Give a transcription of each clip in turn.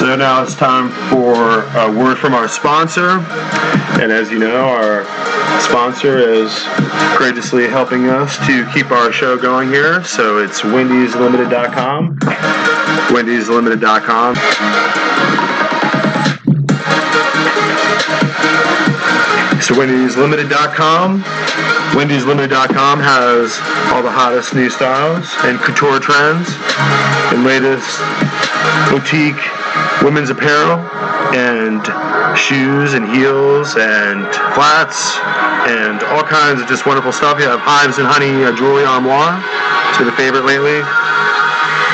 So now it's time for a word from our sponsor. And as you know, our sponsor is courageously helping us to keep our show going here. So it's wendyslimited.com. wendyslimited.com. So wendyslimited.com. wendyslimited.com has all the hottest new styles and couture trends and latest boutique women's apparel and shoes and heels and flats and all kinds of just wonderful stuff. You have Hives and Honey jewelry armoire. It's been a favorite lately.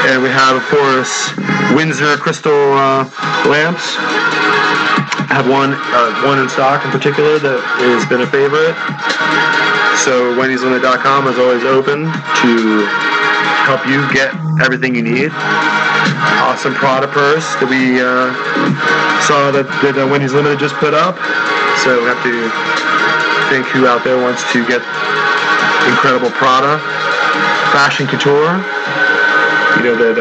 And we have, of course, Windsor crystal lamps. I have one in stock in particular that has been a favorite. So wendyslimited.com is always open to help you get everything you need. Awesome Prada purse that we saw that Wendy's Limited just put up. So we have to think who out there wants to get incredible Prada fashion couture. You know that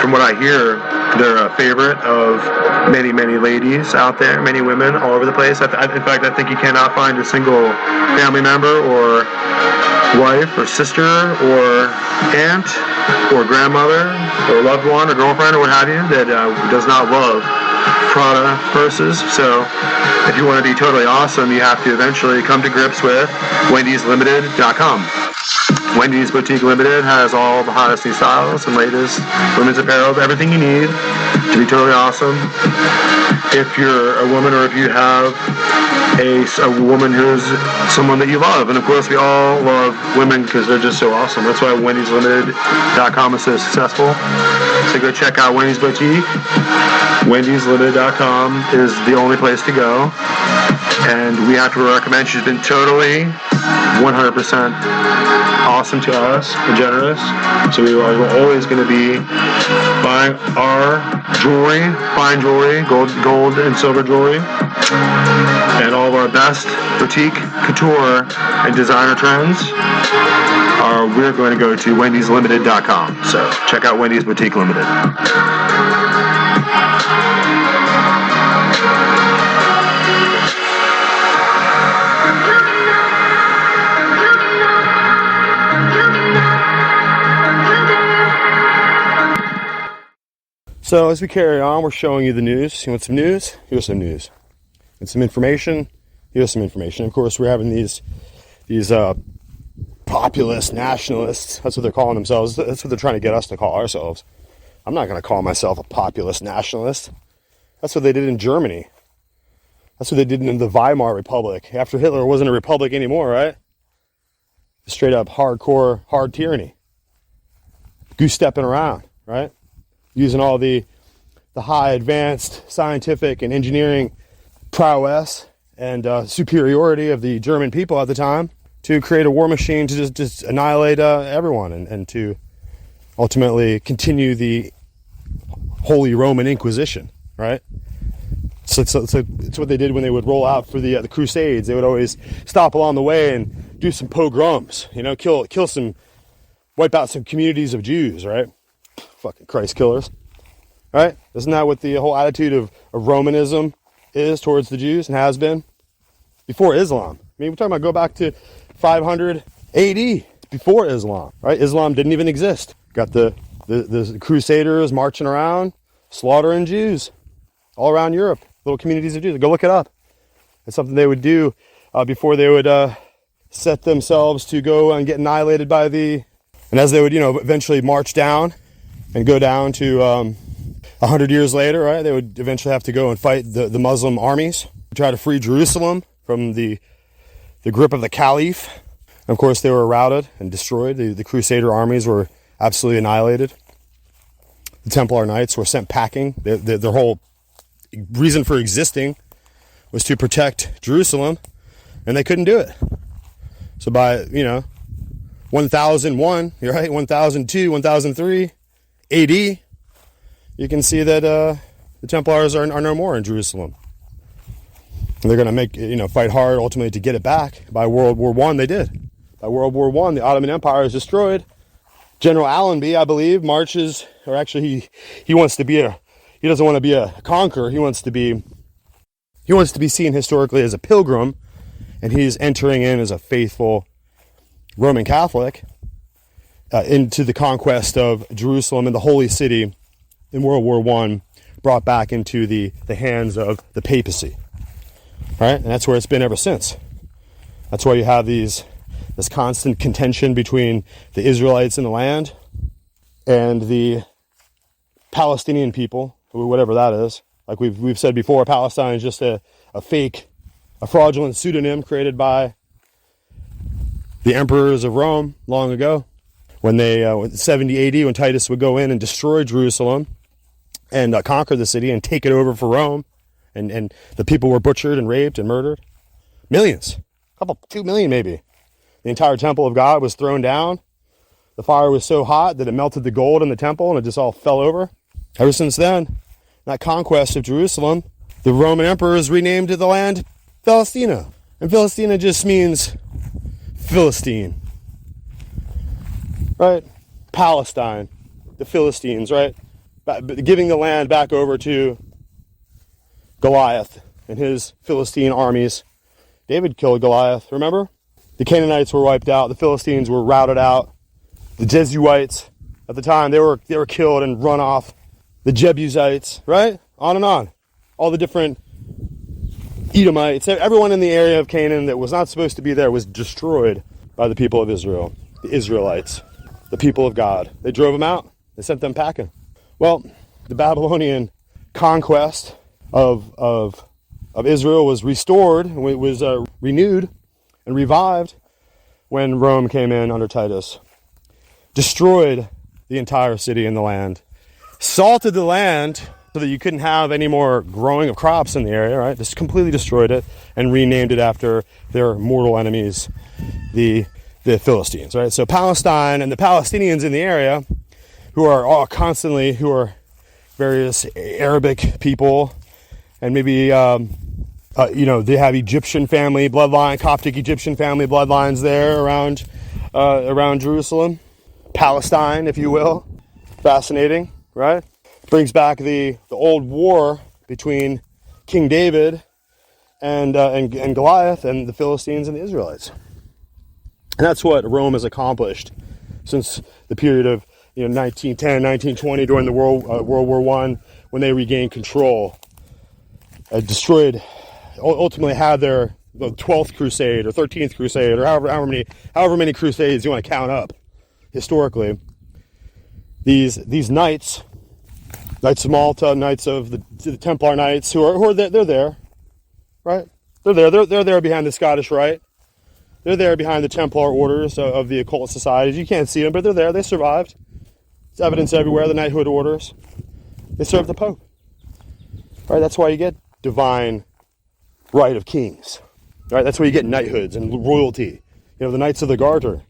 from what I hear, they're a favorite of many, many ladies out there, many women all over the place. In fact, I think you cannot find a single family member or wife or sister or aunt or grandmother or loved one or girlfriend or what have you that does not love Prada purses. So if you want to be totally awesome, you have to eventually come to grips with wendyslimited.com. Wendy's Boutique Limited has all the hottest new styles and latest women's apparel, everything you need to be totally awesome. If you're a woman or if you have a woman who's someone that you love. And of course, we all love women because they're just so awesome. That's why wendyslimited.com is so successful. So go check out Wendy's Boutique. wendyslimited.com is the only place to go. And we have to recommend, she's been totally 100% awesome to us and generous. So we're always going to be buying our jewelry, fine jewelry, gold and silver jewelry, and all of our best boutique couture and designer trends we're going to go to wendyslimited.com. So check out Wendy's Boutique Limited. So as we carry on, we're showing you the news. You want some news? Here's some news. And some information? Here's some information. Of course, we're having these populist nationalists. That's what they're calling themselves. That's what they're trying to get us to call ourselves. I'm not going to call myself a populist nationalist. That's what they did in Germany. That's what they did in the Weimar Republic. After Hitler, it wasn't a republic anymore, right? Straight up hardcore, hard tyranny. Goose-stepping around, right? Using all the high advanced scientific and engineering prowess and superiority of the German people at the time to create a war machine to just annihilate everyone and to ultimately continue the Holy Roman Inquisition, right? So it's what they did when they would roll out for the Crusades. They would always stop along the way and do some pogroms, you know, kill some, wipe out some communities of Jews, right? Fucking Christ killers, right? Isn't that what the whole attitude of Romanism is towards the Jews and has been? Before Islam. I mean, we're talking about go back to 500 AD, before Islam, right? Islam didn't even exist. Got the Crusaders marching around, slaughtering Jews all around Europe, little communities of Jews. Go look it up. It's something they would do before they would set themselves to go and get annihilated by and as they would, eventually march down and go down to 100 years later, right? They would eventually have to go and fight the Muslim armies, try to free Jerusalem from the grip of the Caliph. And of course, they were routed and destroyed. The Crusader armies were absolutely annihilated. The Templar Knights were sent packing. Their whole reason for existing was to protect Jerusalem, and they couldn't do it. So by, 1001, right, 1002, 1003 AD, you can see that the Templars are no more in Jerusalem. And they're going to fight hard ultimately to get it back. By World War I, they did. By World War I, the Ottoman Empire is destroyed. General Allenby, I believe, marches, or actually he wants to be He doesn't want to be a conqueror. He wants to be seen historically as a pilgrim, and he's entering in as a faithful Roman Catholic into the conquest of Jerusalem and the Holy City in World War I, brought back into the hands of the papacy. Right? And that's where it's been ever since. That's why you have this constant contention between the Israelites in the land and the Palestinian people, whatever that is. Like we've said before, Palestine is just a fraudulent pseudonym created by the emperors of Rome long ago, when they 70 AD, when Titus would go in and destroy Jerusalem and conquer the city and take it over for Rome, and the people were butchered and raped and murdered. Millions, 2 million maybe. The entire temple of God was thrown down. The fire was so hot that it melted the gold in the temple and it just all fell over. Ever since then, that conquest of Jerusalem, the Roman emperors renamed the land Palestina. And Palestina just means Philistine. Right? Palestine, the Philistines, right? Giving the land back over to Goliath and his Philistine armies. David killed Goliath, remember? The Canaanites were wiped out. The Philistines were routed out. The Jesuites, at the time, they were killed and run off. The Jebusites, right? On and on. All the different Edomites, everyone in the area of Canaan that was not supposed to be there was destroyed by the people of Israel. The Israelites, the people of God. They drove them out. They sent them packing. Well, the Babylonian conquest of Israel was restored, was renewed and revived when Rome came in under Titus. Destroyed the entire city and the land. Salted the land so that you couldn't have any more growing of crops in the area, right? Just completely destroyed it and renamed it after their mortal enemies, the Philistines, right? So Palestine and the Palestinians in the area, who are various Arabic people, and maybe they have Egyptian family bloodline, Coptic Egyptian family bloodlines there around Jerusalem, Palestine, if you will. Fascinating, right? Brings back the old war between King David and Goliath and the Philistines and the Israelites. And that's what Rome has accomplished since the period of 1910, 1920, during the World War I, when they regained control. Destroyed, ultimately had their 12th crusade or 13th crusade, or however many crusades you want to count up historically. These knights of Malta, knights of the Templar Knights, they're there, right? They're there behind the Scottish Rite. They're there behind the Templar orders of the occult societies. You can't see them, but they're there. They survived. It's evidence everywhere. The knighthood orders. They serve the Pope. Right? That's why you get divine right of kings. Right? That's why you get knighthoods and royalty. The Knights of the Garter.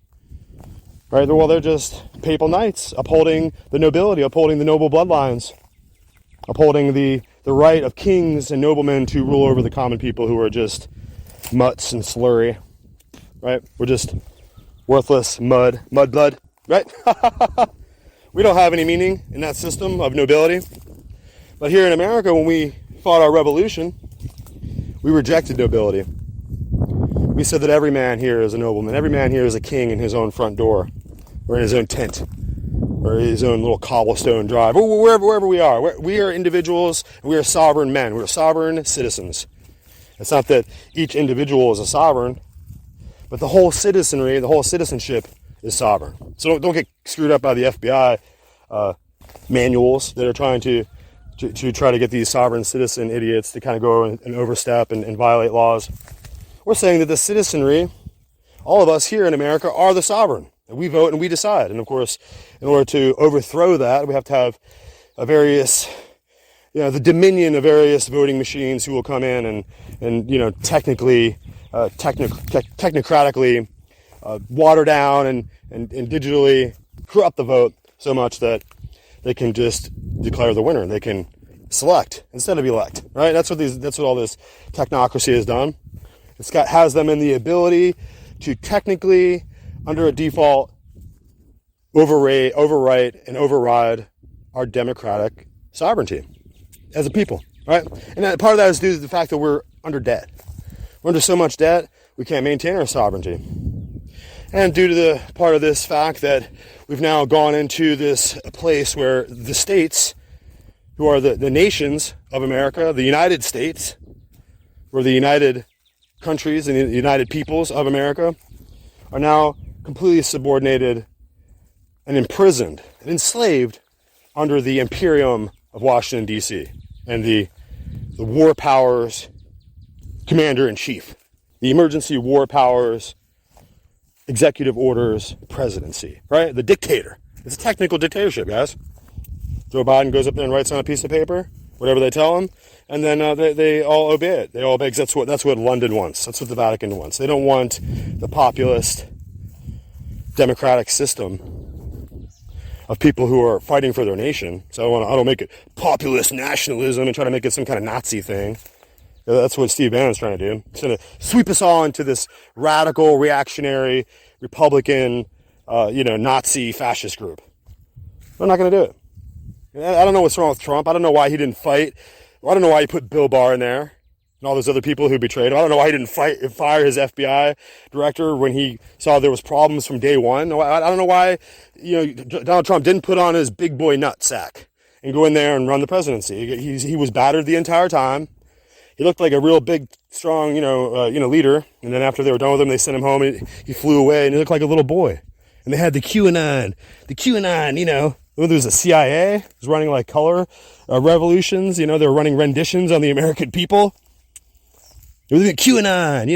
Right? Well, they're just papal knights upholding the nobility, upholding the noble bloodlines, upholding the right of kings and noblemen to rule over the common people who are just mutts and slurry. Right? We're just worthless mud blood. Right? We don't have any meaning in that system of nobility. But here in America, when we fought our revolution, we rejected nobility. We said that every man here is a nobleman. Every man here is a king in his own front door, or in his own tent, or his own little cobblestone drive, or wherever we are. We are individuals, and we are sovereign men. We are sovereign citizens. It's not that each individual is a sovereign, but the whole citizenry, the whole citizenship is sovereign. So don't get screwed up by the FBI manuals that are trying to try to get these sovereign citizen idiots to kind of go and overstep and violate laws. We're saying that the citizenry, all of us here in America, are the sovereign. And we vote and we decide. And of course, in order to overthrow that, we have to have the dominion of various voting machines who will come in and technocratically water down and digitally corrupt the vote so much that they can just declare the winner. They can select instead of elect, right? That's what all this technocracy has done. Has them in the ability to technically, under a default, overwrite and override our democratic sovereignty. as a people, right? And that, part of that is due to the fact that we're under debt. We're under so much debt, we can't maintain our sovereignty. And due to the part of this fact that we've now gone into this place where the states, who are the nations of America, the United States, or the United Countries and the United Peoples of America, are now completely subordinated and imprisoned and enslaved under the imperium of Washington, D.C. and the war powers commander-in-chief, the emergency war powers executive orders presidency, right? The dictator. It's a technical dictatorship, guys. Joe Biden goes up there and writes on a piece of paper whatever they tell him, and then they all obey it. They all obey, because that's what London wants. That's what the Vatican wants. They don't want the populist democratic system of people who are fighting for their nation. So I don't make it populist nationalism and try to make it some kind of Nazi thing. That's what Steve Bannon's trying to do. He's going to sweep us all into this radical, reactionary, Republican, Nazi fascist group. They're not going to do it. I don't know what's wrong with Trump. I don't know why he didn't fight. I don't know why he put Bill Barr in there and all those other people who betrayed him. I don't know why he didn't fire his FBI director when he saw there was problems from day one. I don't know why Donald Trump didn't put on his big boy nutsack and go in there and run the presidency. He was battered the entire time. He looked like a real big, strong, leader. And then after they were done with him, they sent him home. And he flew away, and he looked like a little boy. And they had the QAnon, there was the CIA. It was running like color revolutions. They were running renditions on the American people. It was the QAnon.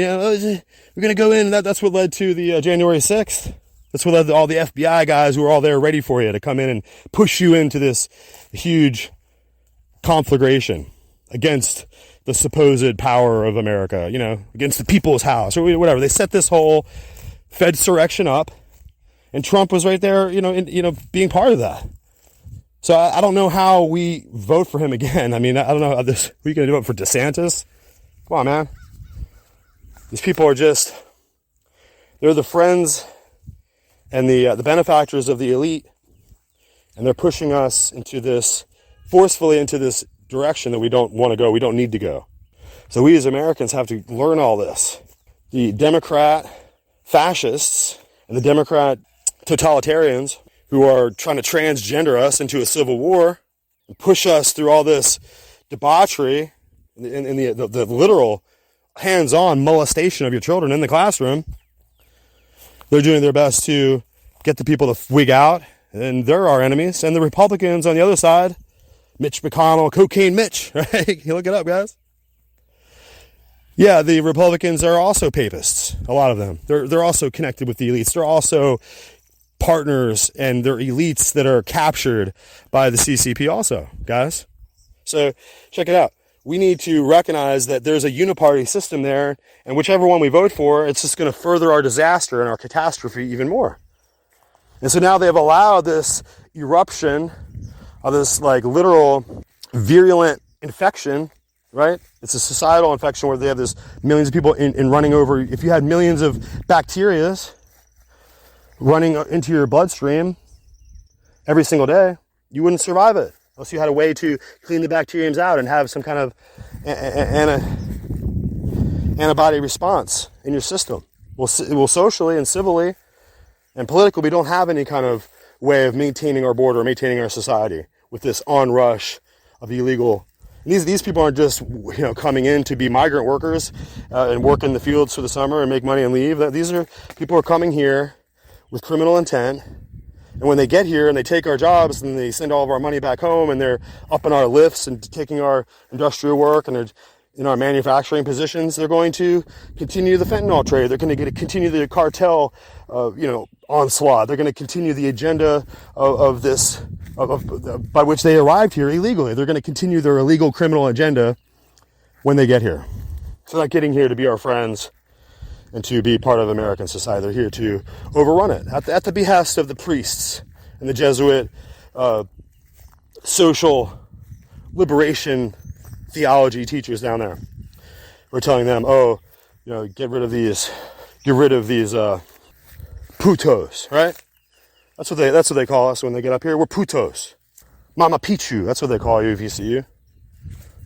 We're going to go in. That's what led to the January 6th. That's what led to all the FBI guys who were all there ready for you to come in and push you into this huge conflagration against the supposed power of America, against the people's house or whatever. They set this whole Fedsurrection up, and Trump was right there, being part of that. So I don't know how we vote for him again. I mean, I don't know how this. Are you going to do it for DeSantis? Come on, man. These people are they're the friends and the benefactors of the elite, and they're pushing us forcefully into this direction that we don't want to go, we don't need to go. So we as Americans have to learn all this. The Democrat fascists and the Democrat totalitarians who are trying to transgender us into a civil war and push us through all this debauchery and the literal hands-on molestation of your children in the classroom, they're doing their best to get the people to wig out, and they're our enemies. And the Republicans on the other side, Mitch McConnell, Cocaine Mitch, right? You look it up, guys. Yeah, the Republicans are also papists, a lot of them. They're also connected with the elites. They're also partners, and they're elites that are captured by the CCP also, guys. So check it out. We need to recognize that there's a uniparty system there, and whichever one we vote for, it's just going to further our disaster and our catastrophe even more. And so now they've allowed this eruption of this literal virulent infection, right? It's a societal infection where they have this millions of people in running over. If you had millions of bacterias running into your bloodstream every single day, you wouldn't survive it unless you had a way to clean the bacteriums out and have some kind of antibody response in your system. Well, socially and civilly and politically, we don't have any kind of way of maintaining our border, maintaining our society with this onrush of illegal. And these people aren't just coming in to be migrant workers and work in the fields for the summer and make money and leave. These are people who are coming here with criminal intent, and when they get here and they take our jobs and they send all of our money back home, and they're up in our lifts and taking our industrial work and they're in our manufacturing positions, they're going to continue the fentanyl trade. They're going to continue the cartel, onslaught. They're going to continue the agenda of this, by which they arrived here illegally. They're going to continue their illegal criminal agenda when they get here. So they're not getting here to be our friends and to be part of American society. They're here to overrun it at the behest of the priests and the Jesuit social liberation theology teachers down there. We're telling them, get rid of these putos, right? That's what they call us when they get up here. We're putos. Mama Pichu, that's what they call you if you see you.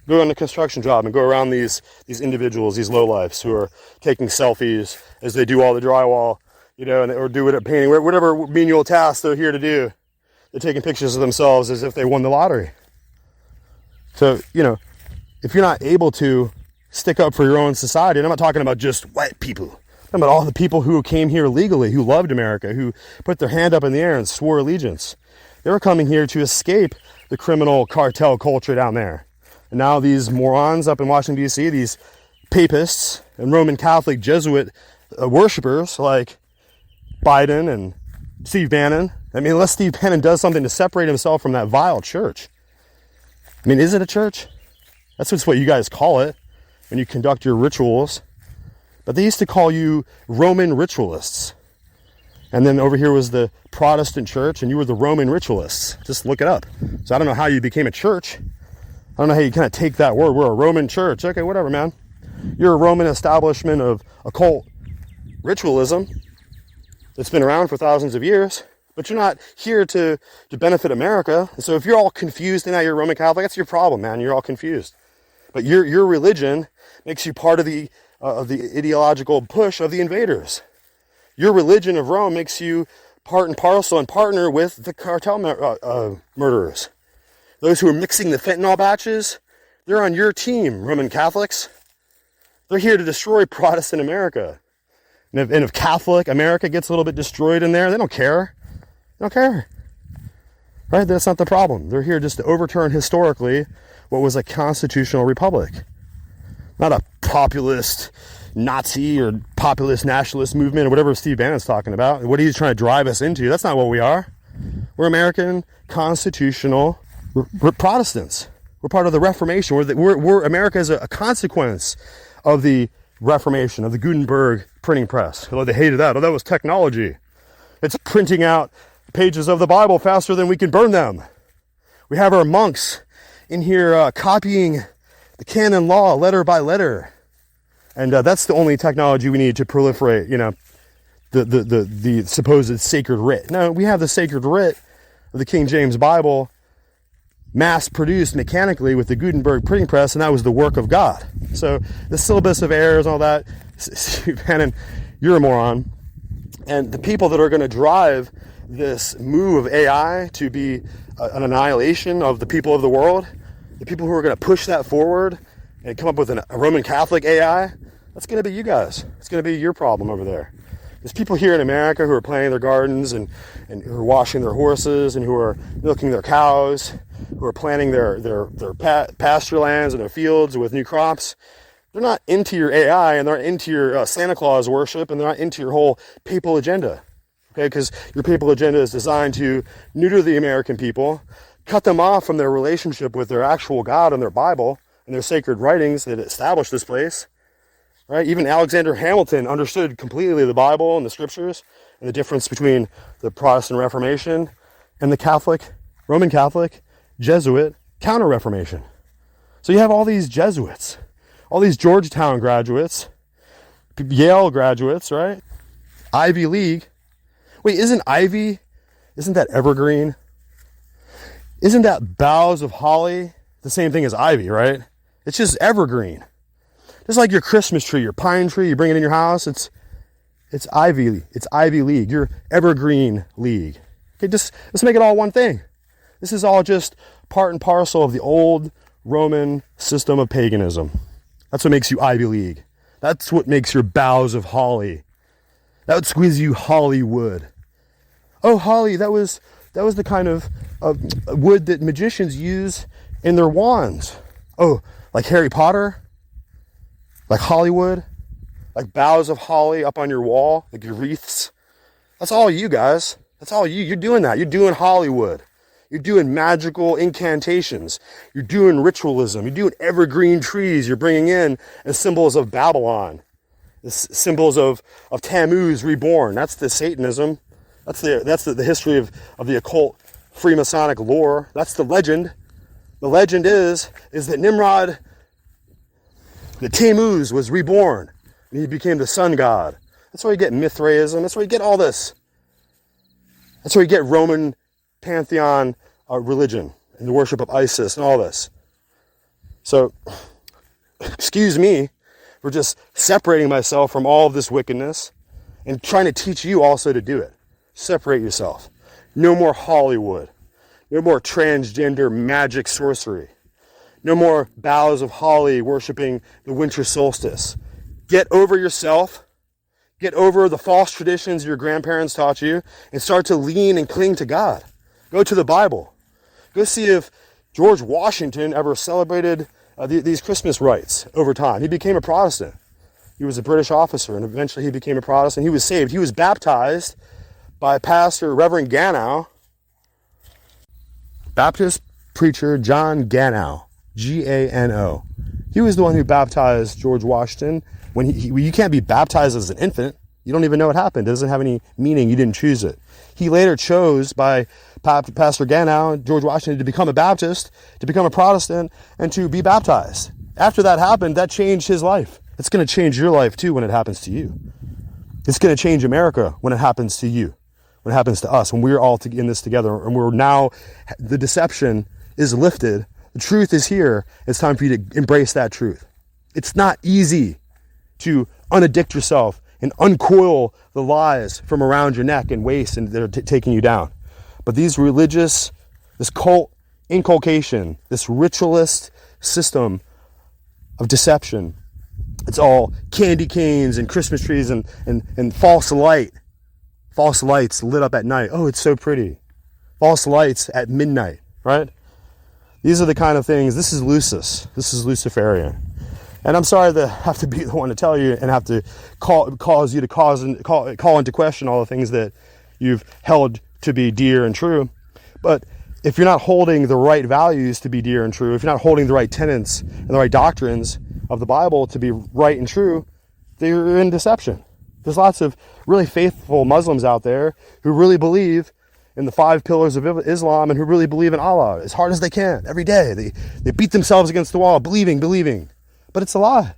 Go on a construction job and go around these individuals, these lowlifes who are taking selfies as they do all the drywall, or do it painting, whatever menial task they're here to do. They're taking pictures of themselves as if they won the lottery. So, if you're not able to stick up for your own society, and I'm not talking about just white people, I'm talking about all the people who came here legally, who loved America, who put their hand up in the air and swore allegiance. They were coming here to escape the criminal cartel culture down there. And now these morons up in Washington, D.C., these papists and Roman Catholic Jesuit worshippers like Biden and Steve Bannon. Unless Steve Bannon does something to separate himself from that vile church. Is it a church? That's just what you guys call it when you conduct your rituals. But they used to call you Roman ritualists. And then over here was the Protestant church, and you were the Roman ritualists. Just look it up. So I don't know how you became a church. I don't know how you kind of take that word. We're a Roman church. Okay, whatever, man. You're a Roman establishment of occult ritualism that's been around for thousands of years. But you're not here to benefit America. And so if you're all confused and now you're Roman Catholic, that's your problem, man. You're all confused. But your religion makes you part of the ideological push of the invaders. Your religion of Rome makes you part and parcel and partner with the cartel murderers. Those who are mixing the fentanyl batches, they're on your team, Roman Catholics. They're here to destroy Protestant America. And if Catholic America gets a little bit destroyed in there, they don't care. They don't care. Right? That's not the problem. They're here just to overturn historically what was a constitutional republic. Not a populist Nazi or populist nationalist movement or whatever Steve Bannon's talking about. What he's trying to drive us into. That's not what we are. We're American constitutional Protestants. We're part of the Reformation. We're America is a consequence of the Reformation, of the Gutenberg printing press. Oh, they hated that. Oh, that was technology. It's printing out pages of the Bible faster than we can burn them. We have our monks in here copying the canon law letter by letter. And that's the only technology we need to proliferate, the supposed sacred writ. No, we have the sacred writ of the King James Bible mass-produced mechanically with the Gutenberg printing press, and that was the work of God. So the syllabus of errors and all that, Bannon, you're a moron. And the people that are going to drive this move of AI to be an annihilation of the people of the world, the people who are going to push that forward and come up with a Roman Catholic AI, that's going to be you guys. It's going to be your problem over there. There's people here in America who are planting their gardens and who are washing their horses and who are milking their cows, who are planting their pasture lands and their fields with new crops. They're not into your AI, and they're not into your Santa Claus worship, and they're not into your whole papal agenda. Okay, because your papal agenda is designed to neuter the American people, cut them off from their relationship with their actual God and their Bible and their sacred writings that established this place. Right? Even Alexander Hamilton understood completely the Bible and the scriptures and the difference between the Protestant Reformation and the Catholic, Roman Catholic, Jesuit Counter-Reformation. So you have all these Jesuits, all these Georgetown graduates, Yale graduates, right? Ivy League. Wait, isn't that evergreen? Isn't that boughs of holly the same thing as ivy, right? It's just evergreen. Just like your Christmas tree, your pine tree, you bring it in your house, it's Ivy League, your evergreen league. Okay, let's make it all one thing. This is all just part and parcel of the old Roman system of paganism. That's what makes you Ivy League. That's what makes your boughs of holly. That would squeeze you Hollywood. Oh, holly, that was the kind of wood that magicians use in their wands. Oh, like Harry Potter? Like Hollywood? Like boughs of holly up on your wall? Like your wreaths? That's all you guys. That's all you. You're doing that. You're doing Hollywood. You're doing magical incantations. You're doing ritualism. You're doing evergreen trees. You're bringing in as symbols of Babylon. The symbols of Tammuz reborn. That's the Satanism. That's the history of the occult Freemasonic lore. That's the legend. The legend is that Nimrod, that Tammuz was reborn and he became the sun god. That's where you get Mithraism. That's where you get all this. That's where you get Roman pantheon religion and the worship of Isis and all this. So, excuse me for just separating myself from all of this wickedness and trying to teach you also to do it. Separate yourself. No more Hollywood. No more transgender magic sorcery. No more boughs of holly worshiping the winter solstice. Get over yourself. Get over the false traditions your grandparents taught you and start to lean and cling to God. Go to the Bible. Go see if George Washington ever celebrated these Christmas rites over time. He became a Protestant. He was a British officer, and eventually he became a Protestant. He was saved. He was baptized by Pastor Reverend Ganow, Baptist preacher John Ganow, Gano. He was the one who baptized George Washington. When you can't be baptized as an infant. You don't even know what happened. It doesn't have any meaning. You didn't choose it. He later chose by Pastor Ganow, George Washington, to become a Baptist, to become a Protestant, and to be baptized. After that happened, that changed his life. It's going to change your life too when it happens to you. It's going to change America when it happens to you, when it happens to us, when we're all in this together, and we're now, the deception is lifted. The truth is here. It's time for you to embrace that truth. It's not easy to unaddict yourself and uncoil the lies from around your neck and waist and that are taking you down. But this cult inculcation, this ritualist system of deception, it's all candy canes and Christmas trees and false light. False lights lit up at night. Oh, it's so pretty. False lights at midnight, right? These are the kind of things, this is Lucis. This is Luciferian. And I'm sorry to have to be the one to tell you and have to call into question all the things that you've held to be dear and true. But if you're not holding the right values to be dear and true, if you're not holding the right tenets and the right doctrines of the Bible to be right and true, they're in deception. There's lots of really faithful Muslims out there who really believe in the 5 pillars of Islam and who really believe in Allah as hard as they can every day. They beat themselves against the wall, believing. But it's a lie.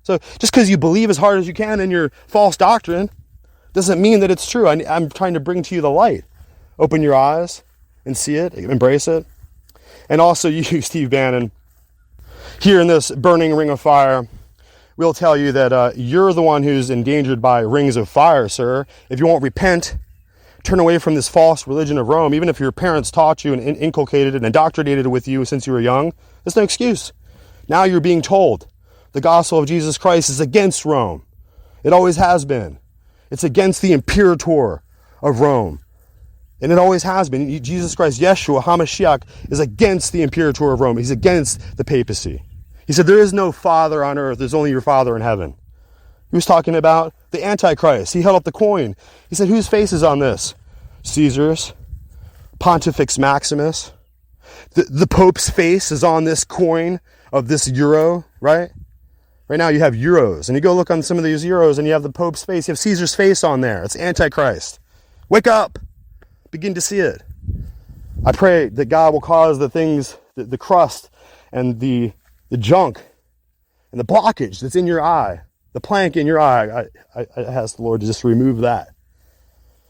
So just because you believe as hard as you can in your false doctrine doesn't mean that it's true. I'm trying to bring to you the light. Open your eyes and see it, embrace it. And also you, Steve Bannon, here in this burning ring of fire, we'll tell you that you're the one who's endangered by rings of fire, sir. If you won't repent, turn away from this false religion of Rome, even if your parents taught you and inculcated it and indoctrinated it with you since you were young, there's no excuse. Now you're being told the gospel of Jesus Christ is against Rome. It always has been. It's against the imperator of Rome. And it always has been. Jesus Christ, Yeshua, HaMashiach, is against the imperator of Rome. He's against the papacy. He said, there is no father on earth. There's only your Father in heaven. He was talking about the Antichrist. He held up the coin. He said, whose face is on this? Caesar's, Pontifex Maximus. The Pope's face is on this coin of this euro, right? Right now you have euros, and you go look on some of these euros and you have the Pope's face. You have Caesar's face on there. It's Antichrist. Wake up. Begin to see it. I pray that God will cause the things, the crust and the junk and the blockage that's in your eye, the plank in your eye. I ask the Lord to just remove that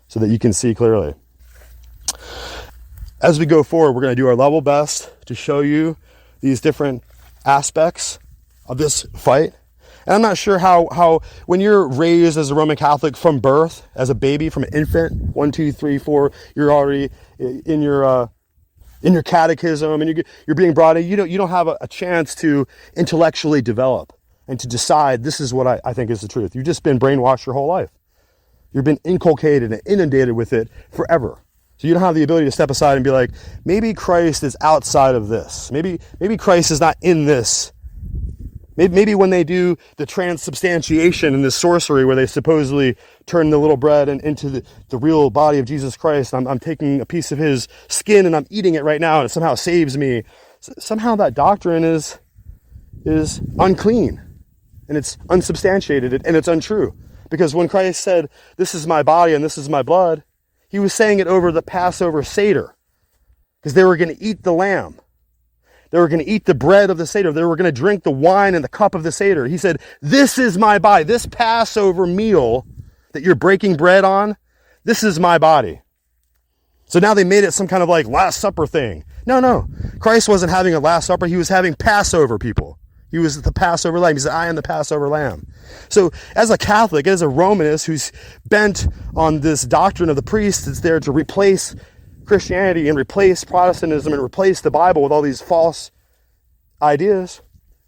so that you can see clearly. As we go forward, we're going to do our level best to show you these different aspects of this fight. And I'm not sure how when you're raised as a Roman Catholic from birth, as a baby, from an infant, 1, 2, 3, 4, you're already in your catechism and you're being brought in. You don't have a chance to intellectually develop and to decide this is what I think is the truth. You've just been brainwashed your whole life. You've been inculcated and inundated with it forever. So you don't have the ability to step aside and be like, maybe Christ is outside of this. Maybe Christ is not in this. Maybe when they do the transubstantiation and the sorcery where they supposedly turn the little bread into the real body of Jesus Christ, I'm taking a piece of his skin and I'm eating it right now and it somehow saves me. Somehow that doctrine is unclean and it's unsubstantiated and it's untrue. Because when Christ said, this is my body and this is my blood, he was saying it over the Passover Seder because they were going to eat the lamb. They were going to eat the bread of the Seder. They were going to drink the wine and the cup of the Seder. He said, this is my body. This Passover meal that you're breaking bread on, this is my body. So now they made it some kind of like Last Supper thing. No. Christ wasn't having a Last Supper. He was having Passover, people. He was the Passover lamb. He said, I am the Passover lamb. So as a Catholic, as a Romanist who's bent on this doctrine of the priest that's there to replace Christianity and replace Protestantism and replace the Bible with all these false ideas,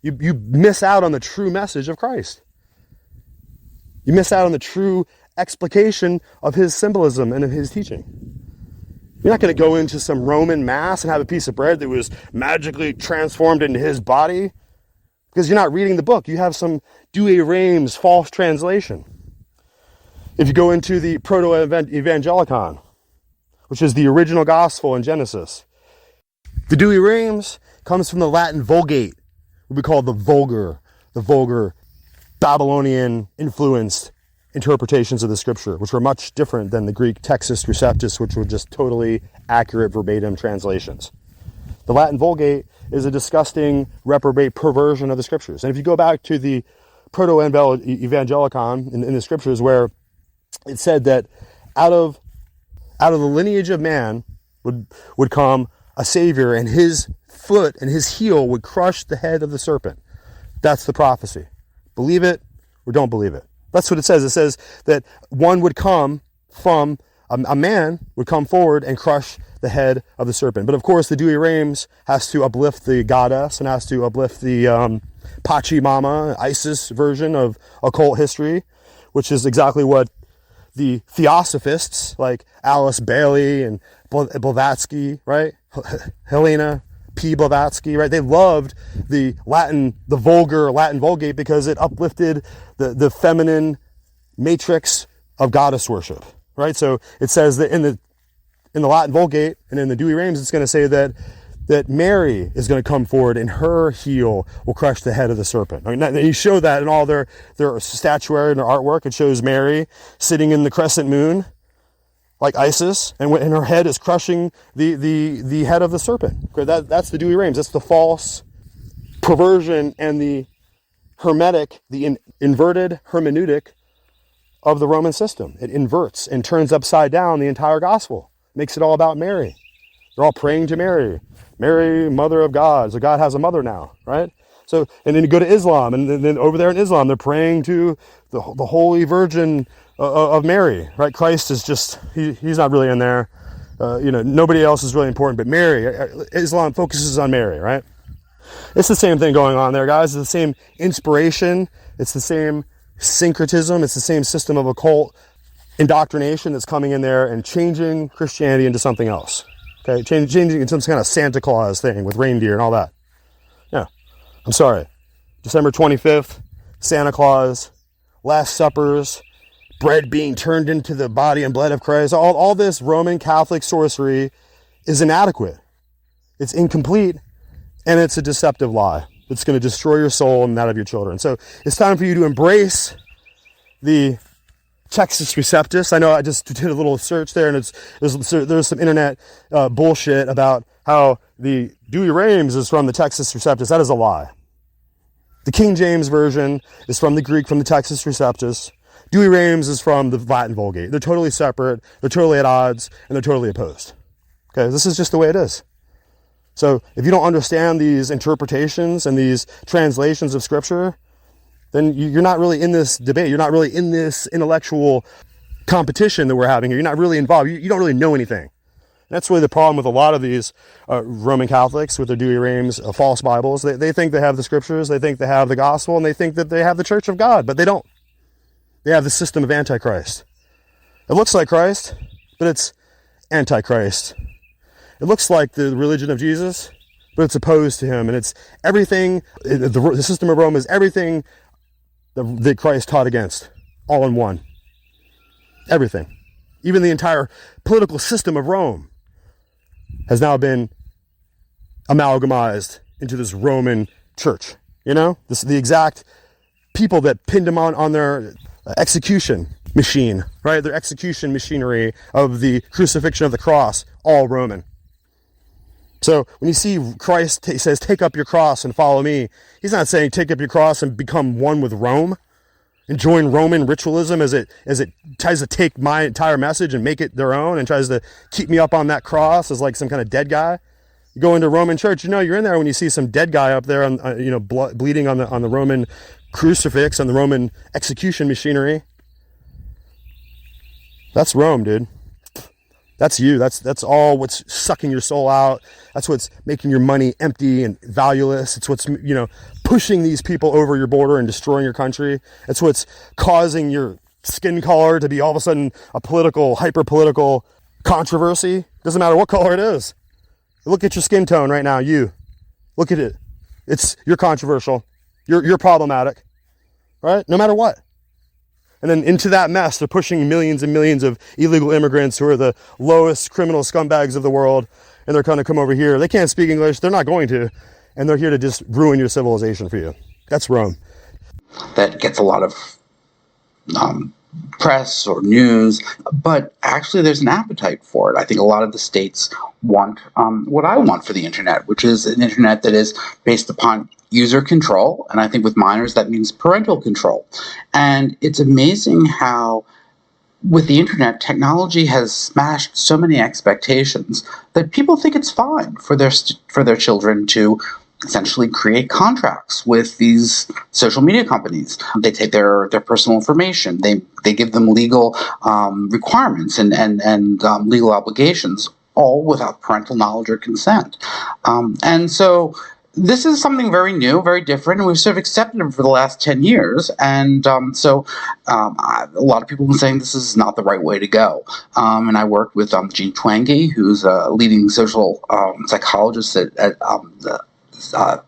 you miss out on the true message of Christ. You miss out on the true explication of his symbolism and of his teaching. You're not going to go into some Roman mass and have a piece of bread that was magically transformed into his body, because you're not reading the book. You have some Douay-Rheims false translation. If you go into the Proto-Evangelicon, which is the original gospel in Genesis, the Douay-Rheims comes from the Latin Vulgate, what we call the vulgar Babylonian-influenced interpretations of the scripture, which were much different than the Greek Textus Receptus, which were just totally accurate verbatim translations. The Latin Vulgate is a disgusting, reprobate perversion of the scriptures. And if you go back to the Proto-Evangelicon in the scriptures, where it said that out of the lineage of man would come a savior, and his foot and his heel would crush the head of the serpent. That's the prophecy. Believe it or don't believe it. That's what it says. It says that one would come from, a man would come forward and crush the head of the serpent. But of course, the Douay-Rheims has to uplift the goddess and has to uplift the Pachamama, ISIS version of occult history, which is exactly what the Theosophists like Alice Bailey and Blavatsky, right? Helena P. Blavatsky, right? They loved the vulgar Latin Vulgate because it uplifted the feminine matrix of goddess worship, right? So it says that in the Latin Vulgate and in the Douay-Rheims, it's going to say that Mary is going to come forward and her heel will crush the head of the serpent. I mean, you show that in all their statuary and their artwork. It shows Mary sitting in the crescent moon, like Isis, and her head is crushing the head of the serpent. That's the Douay-Rheims. That's the false perversion and the hermetic, the inverted hermeneutic of the Roman system. It inverts and turns upside down the entire gospel. Makes it all about Mary. They're all praying to Mary. Mary, mother of God. So God has a mother now, right? So, and then you go to Islam, and then over there in Islam, they're praying to the Holy Virgin of Mary, right? Christ is just, he's not really in there. Nobody else is really important, but Mary. Islam focuses on Mary, right? It's the same thing going on there, guys. It's the same inspiration. It's the same syncretism. It's the same system of occult indoctrination that's coming in there and changing Christianity into something else. Okay, changing into some kind of Santa Claus thing with reindeer and all that. Yeah, I'm sorry. December 25th, Santa Claus, Last Suppers, bread being turned into the body and blood of Christ. All this Roman Catholic sorcery is inadequate. It's incomplete, and it's a deceptive lie. It's going to destroy your soul and that of your children. So it's time for you to embrace the Textus Receptus. I know I just did a little search there, and there's some internet bullshit about how the Douay-Rheims is from the Textus Receptus. That is a lie. The King James Version is from the Greek, from the Textus Receptus. Douay-Rheims is from the Latin Vulgate. They're totally separate, they're totally at odds, and they're totally opposed. Okay, this is just the way it is. So if you don't understand these interpretations and these translations of Scripture, then you're not really in this debate. You're not really in this intellectual competition that we're having here. You're not really involved. You don't really know anything. And that's really the problem with a lot of these Roman Catholics with their Douay-Rheims false Bibles. They think they have the Scriptures, they think they have the gospel, and they think that they have the Church of God, but they don't. They have the system of Antichrist. It looks like Christ, but it's Antichrist. It looks like the religion of Jesus, but it's opposed to him. And it's everything, the system of Rome is everything that Christ taught against, all in one. Everything. Even the entire political system of Rome has now been amalgamized into this Roman church. You know, the exact people that pinned him on their execution machine, right? Their execution machinery of the crucifixion of the cross, all Roman. So when you see Christ, he says, take up your cross and follow me. He's not saying take up your cross and become one with Rome and join Roman ritualism as it tries to take my entire message and make it their own and tries to keep me up on that cross as like some kind of dead guy. You go into Roman church, you're in there when you see some dead guy up there on, bleeding on the Roman crucifix, on the Roman execution machinery. That's Rome, dude. That's you. That's all what's sucking your soul out. That's what's making your money empty and valueless. It's what's, pushing these people over your border and destroying your country. It's what's causing your skin color to be all of a sudden a political, hyper-political controversy. Doesn't matter what color it is. Look at your skin tone right now. You. Look at it. You're controversial. You're problematic. Right? No matter what. And then into that mess, they're pushing millions and millions of illegal immigrants who are the lowest criminal scumbags of the world. And they're going to come over here. They can't speak English. They're not going to. And they're here to just ruin your civilization for you. That's Rome. That gets a lot of press or news, but actually there's an appetite for it. I think a lot of the states want what I want for the internet, which is an internet that is based upon user control. And I think with minors, that means parental control. And it's amazing how with the internet, technology has smashed so many expectations that people think it's fine for their children to essentially create contracts with these social media companies. They take their personal information. They give them legal requirements and legal obligations, all without parental knowledge or consent. And so this is something very new, very different, and we've sort of accepted it for the last 10 years. And so a lot of people have been saying this is not the right way to go. And I worked with Jean Twenge, who's a leading social psychologist at the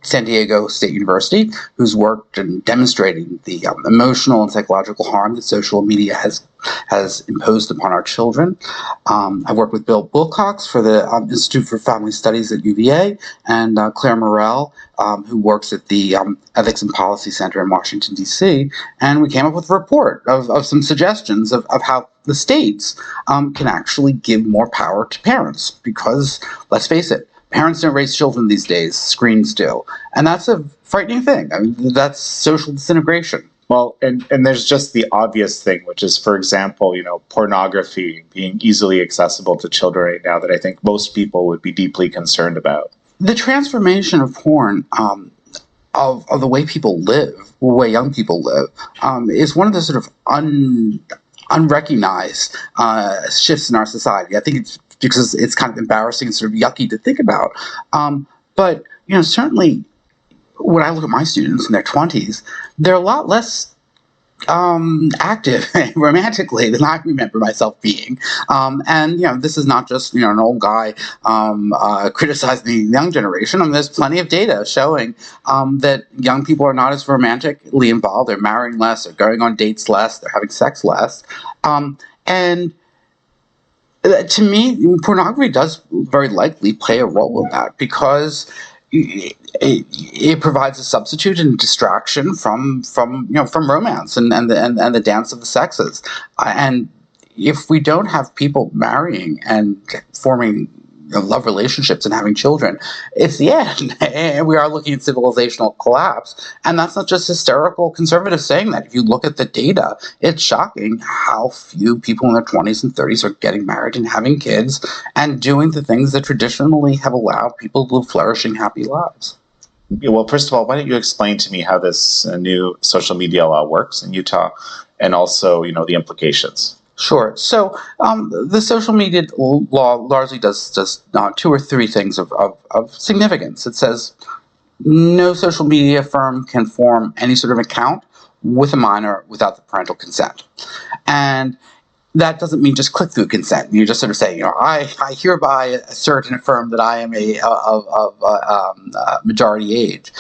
San Diego State University, who's worked in demonstrating the emotional and psychological harm that social media has imposed upon our children. I've worked with Bill Wilcox for the Institute for Family Studies at UVA, and Claire Morrell, who works at the Ethics and Policy Center in Washington, D.C., and we came up with a report of some suggestions of how the states can actually give more power to parents, because, let's face it, parents don't raise children these days, screens do. And that's a frightening thing. I mean, that's social disintegration. Well, and there's just the obvious thing, which is, for example, pornography being easily accessible to children right now that I think most people would be deeply concerned about. The transformation of porn, of the way people live, the way young people live, is one of the sort of unrecognized shifts in our society. I think it's because it's kind of embarrassing and sort of yucky to think about. But, certainly when I look at my students in their 20s, they're a lot less active romantically than I remember myself being. And, this is not just, an old guy criticizing the young generation. I mean, there's plenty of data showing that young people are not as romantically involved. They're marrying less, they're going on dates less, they're having sex less. And to me, pornography does very likely play a role in that, because it provides a substitute and distraction from romance and the dance of the sexes. And if we don't have people marrying and forming love relationships and having children, it's the end. And we are looking at civilizational collapse. And that's not just hysterical conservatives saying that. If you look at the data, it's shocking how few people in their 20s and 30s are getting married and having kids and doing the things that traditionally have allowed people to live flourishing, happy lives. Well, first of all, why don't you explain to me how this new social media law works in Utah, and also, the implications? Sure. So the social media law largely does two or three things of significance. It says no social media firm can form any sort of account with a minor without the parental consent. And that doesn't mean just click-through consent. You just sort of say, I hereby assert and affirm that I am of majority age.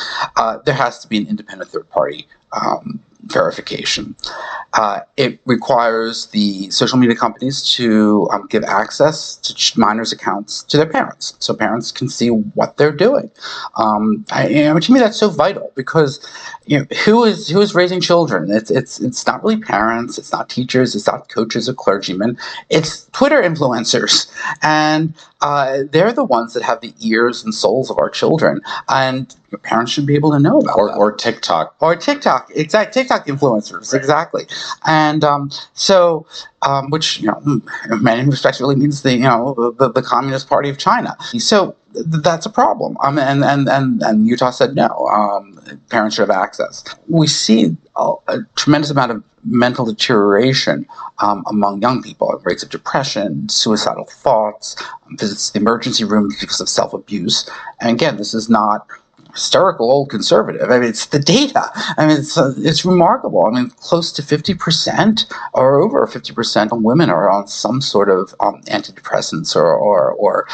There has to be an independent third-party verification. It requires the social media companies to give access to minors' accounts to their parents, so parents can see what they're doing. To me, that's so vital, because who is raising children? It's not really parents, it's not teachers, it's not coaches or clergymen. It's Twitter influencers, and they're the ones that have the ears and souls of our children, and parents should be able to know about that. Or TikTok. Or TikTok, exactly. TikTok influencers, right. Exactly. And which, in many respects really means the Communist Party of China. So that's a problem. And Utah said no. Parents should have access. We see a tremendous amount of mental deterioration among young people. Rates of depression, suicidal thoughts, visits to the emergency room because of self-abuse. And again, this is not hysterical old conservative. I mean, it's the data. I mean, it's remarkable. I mean, close to 50% or over 50% of women are on some sort of antidepressants or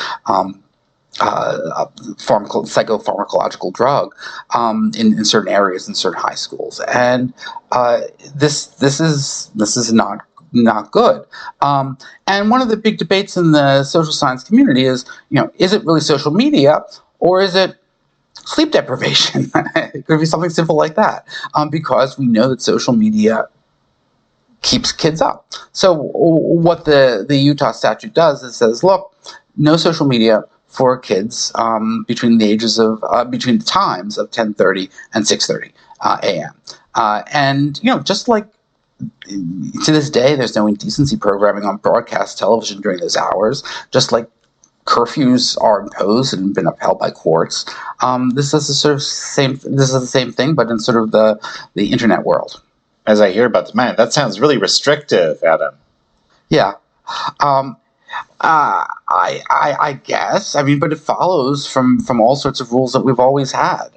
psychopharmacological drug in certain areas in certain high schools, and this is not good. And one of the big debates in the social science community is, is it really social media or is it sleep deprivation? It could be something simple like that, because we know that social media keeps kids up. So what the Utah statute does is says, look, no social media for kids between the times of 10:30 and 6:30 a.m. And just like to this day, there's no indecency programming on broadcast television during those hours. Just like curfews are imposed and been upheld by courts. This is the same thing, but in sort of the internet world. As I hear about man, that sounds really restrictive, Adam. Yeah. I guess. I mean, but it follows from all sorts of rules that we've always had.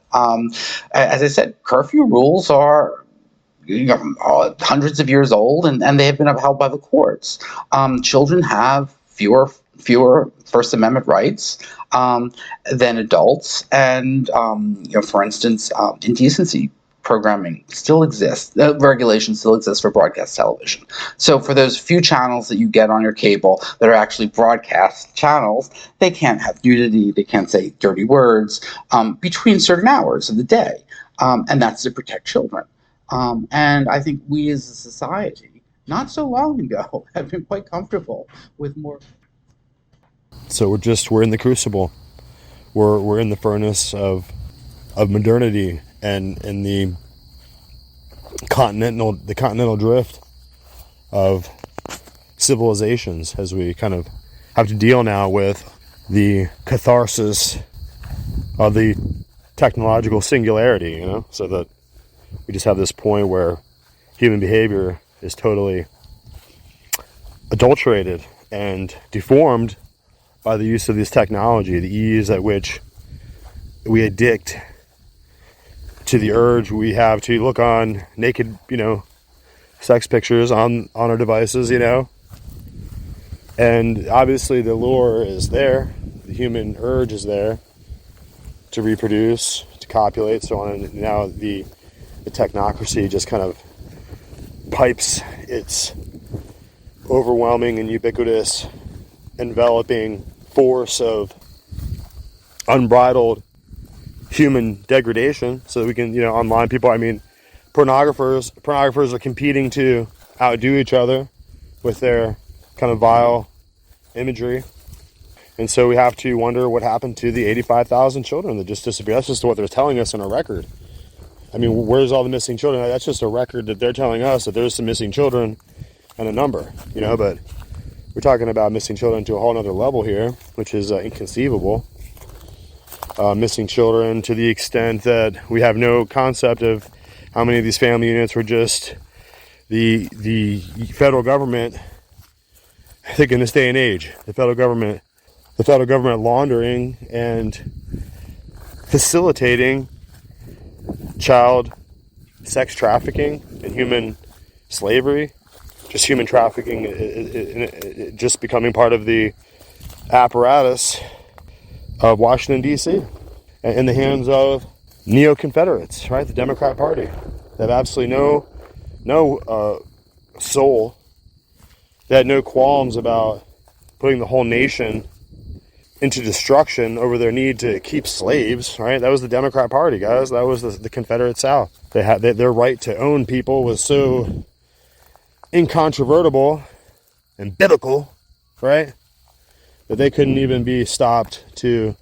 As I said, curfew rules are hundreds of years old, and they have been upheld by the courts. Children have fewer First Amendment rights than adults, and for instance, indecency programming still exists. Regulation still exists for broadcast television. So for those few channels that you get on your cable that are actually broadcast channels, they can't have nudity, they can't say dirty words between certain hours of the day, and that's to protect children. And I think we as a society, not so long ago, have been quite comfortable with more. So we're in the crucible. We're in the furnace of modernity and in the continental drift of civilizations, as we kind of have to deal now with the catharsis of the technological singularity, so that we just have this point where human behavior is totally adulterated and deformed by the use of this technology, the ease at which we addict to the urge we have to look on naked, sex pictures on our devices, and obviously the lure is there, the human urge is there to reproduce, to copulate, so on, and now the technocracy just kind of pipes its overwhelming and ubiquitous enveloping force of unbridled human degradation, so that we can, online people. I mean, pornographers are competing to outdo each other with their kind of vile imagery, and so we have to wonder what happened to the 85,000 children that just disappeared. That's just what they're telling us in a record. I mean, where's all the missing children? That's just a record that they're telling us that there's some missing children and a number, but we're talking about missing children to a whole nother level here, which is inconceivable. Missing children to the extent that we have no concept of how many of these family units were just the federal government. I think in this day and age, the federal government laundering and facilitating child sex trafficking and human slavery, just human trafficking, just becoming part of the apparatus of Washington D.C. in the hands of neo-Confederates, right? The Democrat Party. They have absolutely no soul. They had no qualms about putting the whole nation into destruction over their need to keep slaves, right? That was the Democrat Party, guys. That was the Confederate South. They had their right to own people was so incontrovertible and biblical, right, that they couldn't even be stopped to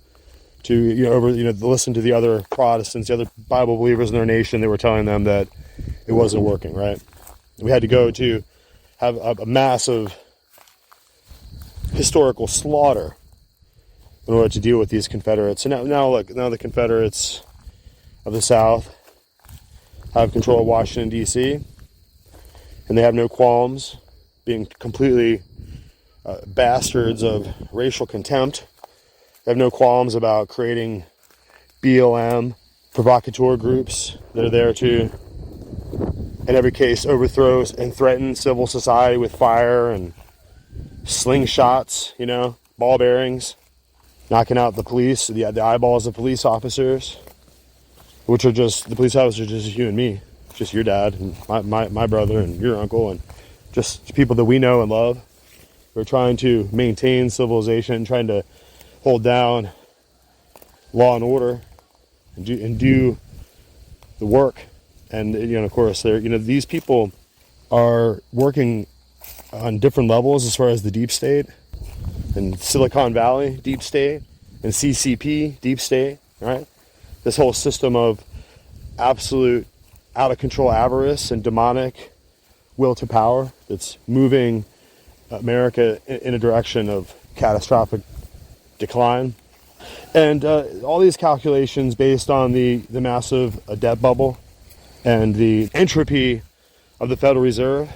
listen to the other Protestants, the other Bible believers in their nation. They were telling them that it wasn't working, right? We had to go to have a massive historical slaughter in order to deal with these Confederates. And now the Confederates of the South have control of Washington D.C. and they have no qualms being completely bastards of racial contempt. They have no qualms about creating BLM provocateur groups that are there to, in every case, overthrow and threaten civil society with fire and slingshots, ball bearings, knocking out the police, the eyeballs of police officers, which are just, the police officers are just you and me, just your dad and my brother and your uncle, and just people that we know and love. We're trying to maintain civilization, trying to hold down law and order, and do the work. And of course, these people are working on different levels as far as the deep state and Silicon Valley deep state and CCP deep state, right? This whole system of absolute out of control avarice and demonic will to power that's moving America in a direction of catastrophic decline. And all these calculations based on the massive debt bubble and the entropy of the Federal Reserve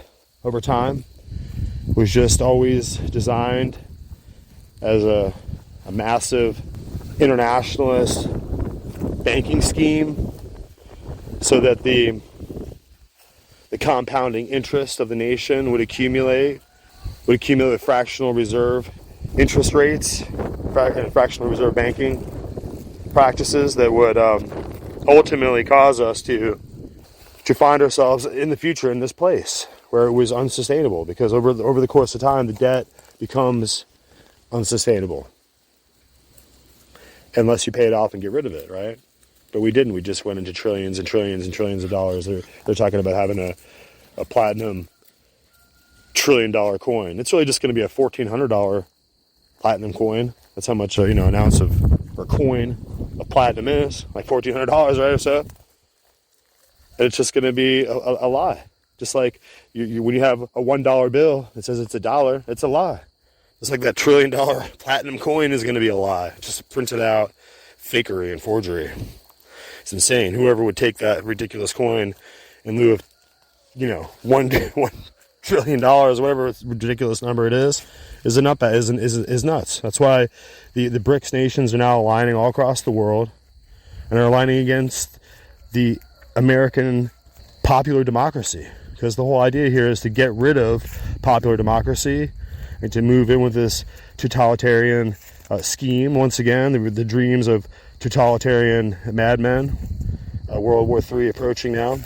over time was just always designed as a massive internationalist banking scheme so that the compounding interest of the nation would accumulate fractional reserve interest rates and fractional reserve banking practices that would ultimately cause us to find ourselves in the future in this place where it was unsustainable, because over the course of time the debt becomes unsustainable unless you pay it off and get rid of it, right? But we didn't. We just went into trillions and trillions and trillions of dollars. They're talking about having a platinum $1 trillion coin. It's really just going to be a $1,400 platinum coin. That's how much an ounce of, or coin of platinum is, like $1,400, right, or so. And it's just going to be a lie. Just like when you have a $1 bill that says it's $1, it's a lie. Just like that $1 trillion platinum coin is going to be a lie. It's just printed out fakery and forgery. It's insane. Whoever would take that ridiculous coin in lieu of, $1 trillion, whatever ridiculous number it is nuts. That's why the BRICS nations are now aligning all across the world and are aligning against the American popular democracy, because the whole idea here is to get rid of popular democracy and to move in with this totalitarian scheme. Once again, the dreams of totalitarian madmen, World War III approaching now.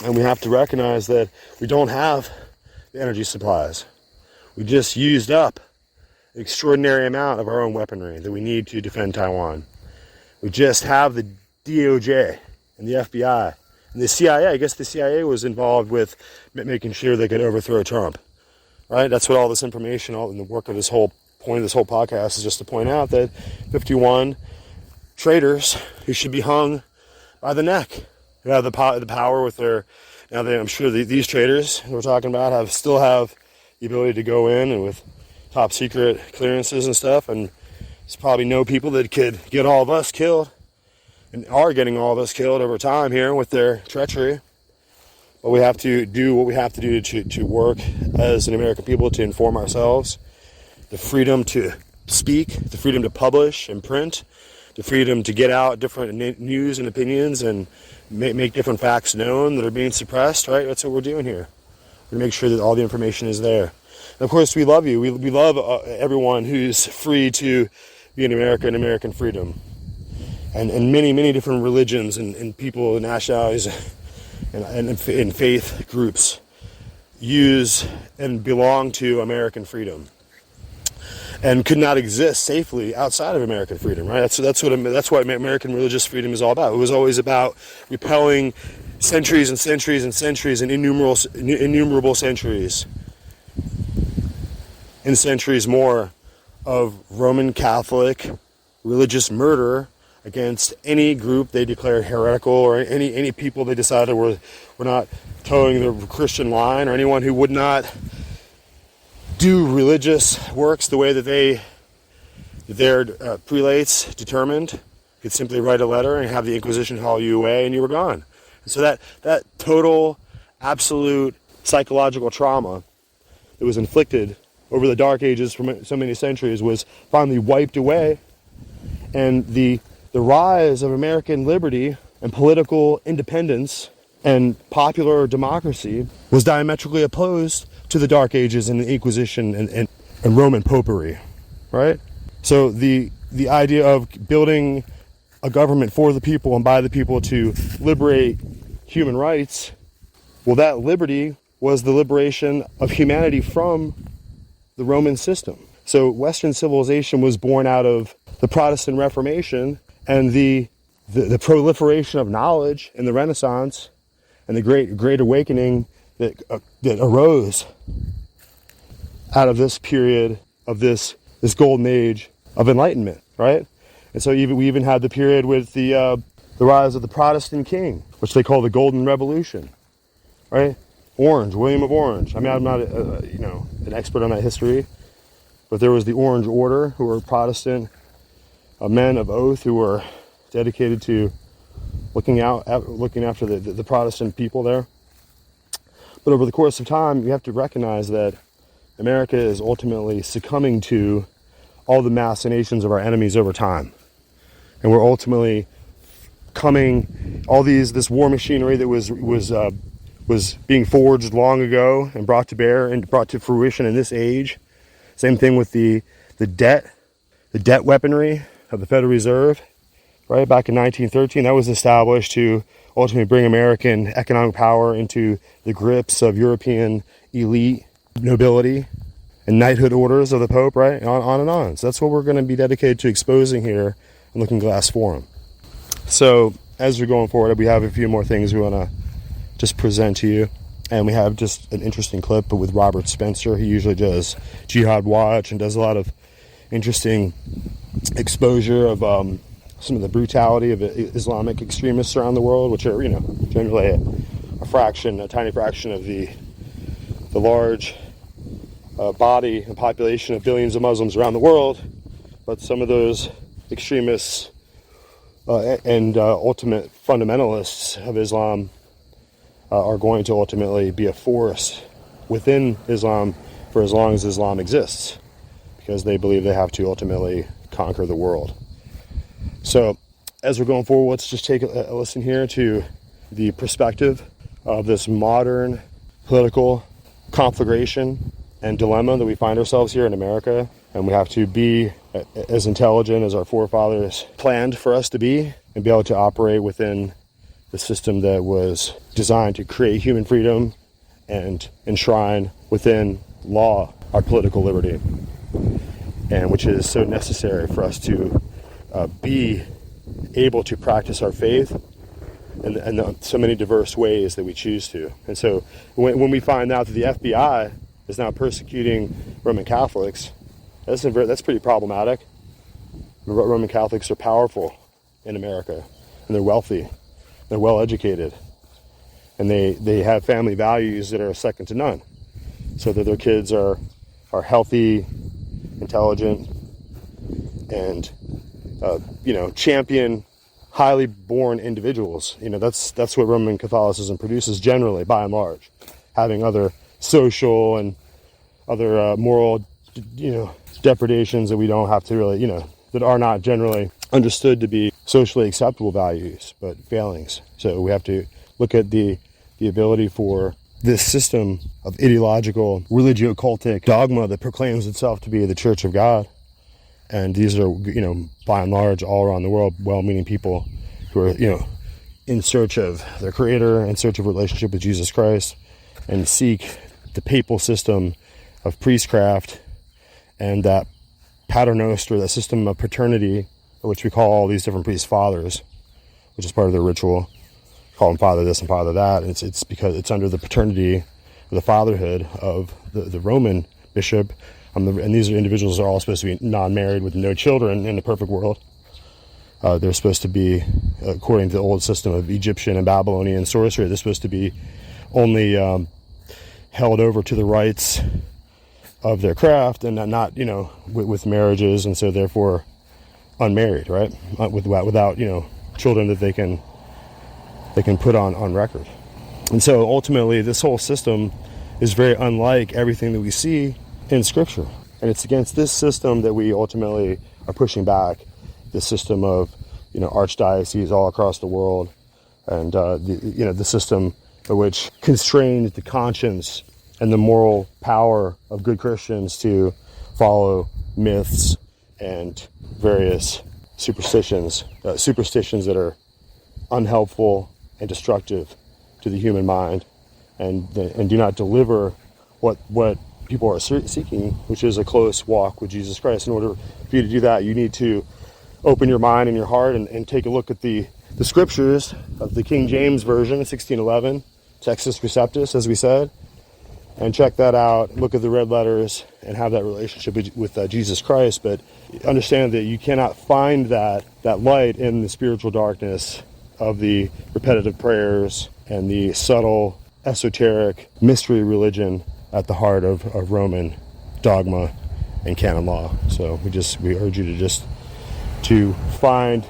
And we have to recognize that we don't have the energy supplies. We just used up an extraordinary amount of our own weaponry that we need to defend Taiwan. We just have the DOJ and the FBI and the CIA. I guess the CIA was involved with making sure they could overthrow Trump, right? That's what all this information, all in the work of this whole point of this whole podcast is just to point out that 51 traitors who should be hung by the neck, who have the power with their, I'm sure these traitors we're talking about still have the ability to go in and with top secret clearances and stuff, and there's probably no people that could get all of us killed and are getting all of us killed over time here with their treachery. But we have to do what we have to do to work as an American people to inform ourselves. The freedom to speak, the freedom to publish and print, the freedom to get out different news and opinions and make different facts known that are being suppressed, right? That's what we're doing here. We're going to make sure that all the information is there. And of course, we love you. We love everyone who's free to be in America and American freedom. And many, many different religions and people and nationalities and faith groups use and belong to American freedom and could not exist safely outside of American freedom, right? That's what American religious freedom is all about. It was always about repelling centuries and centuries and centuries and innumerable centuries and centuries more of Roman Catholic religious murder against any group they declared heretical, or any people they decided were not towing the Christian line, or anyone who would not do religious works the way that they their prelates determined could simply write a letter and have the Inquisition haul you away, and you were gone. And so that total, absolute psychological trauma that was inflicted over the Dark Ages for so many centuries was finally wiped away, and the rise of American liberty and political independence and popular democracy was diametrically opposed to the Dark Ages and the Inquisition and Roman popery, right? So the idea of building a government for the people and by the people to liberate human rights, well, that liberty was the liberation of humanity from the Roman system. So Western civilization was born out of the Protestant Reformation and the proliferation of knowledge in the Renaissance and the Great Awakening that arose out of this period of this golden age of enlightenment, right? And so we even had the period with the rise of the Protestant king, which they call the Golden Revolution, right? William of Orange. I mean, I'm not an expert on that history, but there was the Orange Order, who were Protestant men of oath who were dedicated to looking after the Protestant people there. But over the course of time, you have to recognize that America is ultimately succumbing to all the machinations of our enemies over time. And we're ultimately this war machinery that was being forged long ago and brought to bear and brought to fruition in this age. Same thing with the debt weaponry of the Federal Reserve, right? Back in 1913, that was established to ultimately bring American economic power into the grips of European elite nobility and knighthood orders of the Pope, right? On and on. So that's what we're going to be dedicated to exposing here in Looking Glass Forum. So as we're going forward, we have a few more things we want to just present to you. And we have just an interesting clip but with Robert Spencer. He usually does Jihad Watch and does a lot of interesting exposure of some of the brutality of Islamic extremists around the world, which are, generally a tiny fraction of the large body and population of billions of Muslims around the world. But some of those extremists and ultimate fundamentalists of Islam are going to ultimately be a force within Islam for as long as Islam exists, because they believe they have to ultimately conquer the world. So as we're going forward, let's just take a listen here to the perspective of this modern political conflagration and dilemma that we find ourselves here in America. And we have to be as intelligent as our forefathers planned for us to be and be able to operate within the system that was designed to create human freedom and enshrine within law our political liberty, and which is so necessary for us to be able to practice our faith in so many diverse ways that we choose to. And so when we find out that the FBI is now persecuting Roman Catholics, that's pretty problematic. Roman Catholics are powerful in America, and they're wealthy, they're well educated, and they have family values that are second to none, so that their kids are healthy, intelligent, and champion, highly born individuals. That's what Roman Catholicism produces generally, by and large, having other social and other moral depredations that we don't have to really that are not generally understood to be socially acceptable values, but failings. So we have to look at the ability for this system of ideological religio-cultic dogma that proclaims itself to be the Church of God. And these are, by and large, all around the world, well-meaning people who are, in search of their Creator, in search of a relationship with Jesus Christ, and seek the papal system of priestcraft and that paternoster, that system of paternity, which we call all these different priests fathers, which is part of their ritual. Call them father this and father that. And it's because it's under the paternity or the fatherhood of the Roman bishop. And these individuals are all supposed to be non-married with no children in the perfect world. They're supposed to be, according to the old system of Egyptian and Babylonian sorcery, they're supposed to be only held over to the rites of their craft, and not with marriages, and so therefore unmarried, right? Without children that they can put on record. And so ultimately this whole system is very unlike everything that we see in Scripture. And it's against this system that we ultimately are pushing back, the system of archdioceses all across the world, and the system which constrains the conscience and the moral power of good Christians to follow myths and various superstitions that are unhelpful and destructive to the human mind, and do not deliver what people are seeking, which is a close walk with Jesus Christ. In order for you to do that, you need to open your mind and your heart and take a look at the scriptures of the King James Version, 1611, Textus Receptus, as we said, and check that out, look at the red letters, and have that relationship with Jesus Christ. But understand that you cannot find that light in the spiritual darkness of the repetitive prayers and the subtle, esoteric, mystery religion at the heart of Roman dogma and canon law. So we urge you to find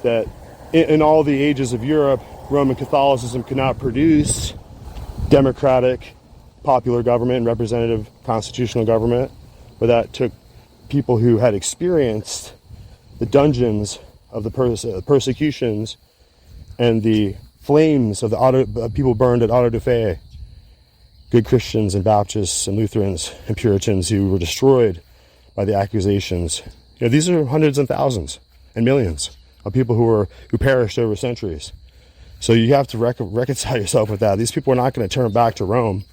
that in all the ages of Europe, Roman Catholicism could not produce democratic, popular government and representative constitutional government, but that took people who had experienced the dungeons of the persecutions and the flames of the people burned at auto da fe, good Christians and Baptists and Lutherans and Puritans who were destroyed by the accusations. These are hundreds and thousands and millions of people who perished over centuries. So you have to reconcile yourself with that. These people are not going to turn back to Rome.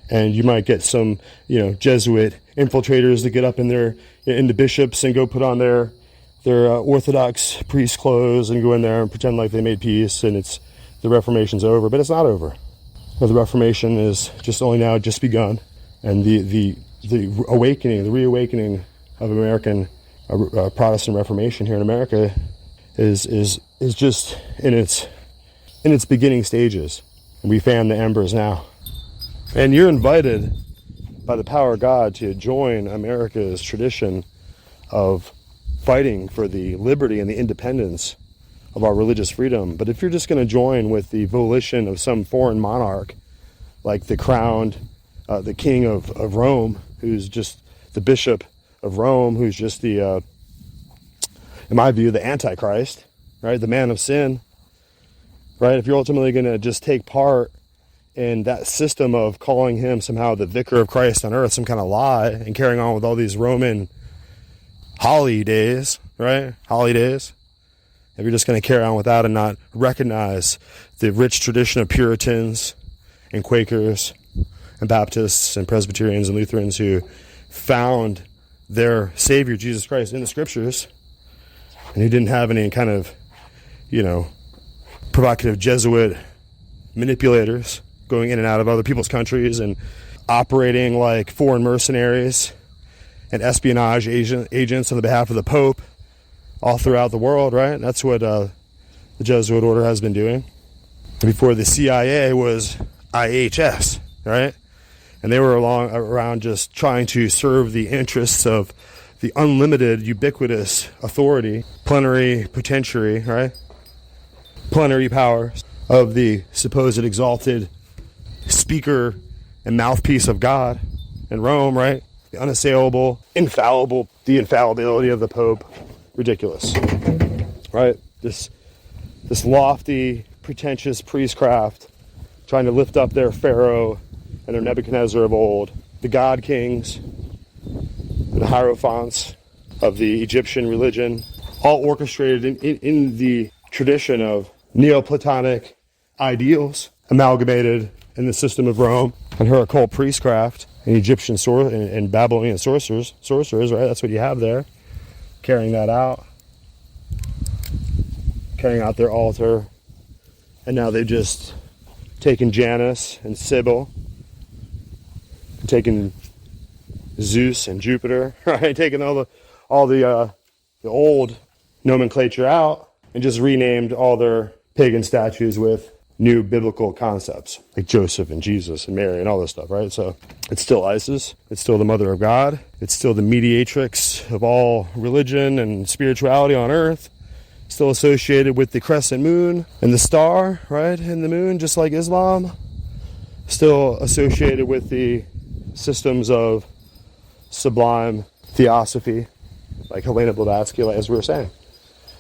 And you might get some, Jesuit infiltrators that get up in the bishops and go put on their Orthodox priest clothes and go in there and pretend like they made peace and the Reformation's over, but it's not over. The Reformation is just begun, and the reawakening of American Protestant Reformation here in America is just in its beginning stages, and we fan the embers now. And you're invited by the power of God to join America's tradition of fighting for the liberty and the independence of our religious freedom. But if you're just going to join with the volition of some foreign monarch, like the king of Rome, who's just the bishop of Rome, who's just in my view, the Antichrist, right? The man of sin, right? If you're ultimately going to just take part in that system of calling him somehow the vicar of Christ on earth, some kind of lie, and carrying on with all these Roman holidays, right? Holidays. If you're just going to carry on with that and not recognize the rich tradition of Puritans and Quakers and Baptists and Presbyterians and Lutherans who found their Savior, Jesus Christ, in the Scriptures, and who didn't have any kind of, provocative Jesuit manipulators going in and out of other people's countries and operating like foreign mercenaries and espionage agents on the behalf of the Pope all throughout the world, right? That's what the Jesuit order has been doing. Before the CIA was IHS, right? And they were around just trying to serve the interests of the unlimited, ubiquitous authority, plenary potentiary, right? Plenary power of the supposed exalted speaker and mouthpiece of God in Rome, right? The unassailable, infallible, the infallibility of the Pope. Ridiculous, right? This lofty, pretentious priestcraft trying to lift up their Pharaoh and their Nebuchadnezzar of old, the God kings, the hierophants of the Egyptian religion, all orchestrated in the tradition of Neoplatonic ideals amalgamated in the system of Rome and her occult priestcraft and Egyptian and Babylonian sorcerers, right? That's what you have there, carrying that out, carrying out their altar. And now they've just taken Janus and Sybil, taken Zeus and Jupiter, right? Taking all the old nomenclature out and just renamed all their pagan statues with new biblical concepts like Joseph and Jesus and Mary and all this stuff, right? So it's still ISIS. It's still the mother of God. It's still the mediatrix of all religion and spirituality on earth. Still associated with the crescent moon and the star, right? And the moon, just like Islam. Still associated with the systems of sublime theosophy, like Helena, Blavatsky, as we were saying.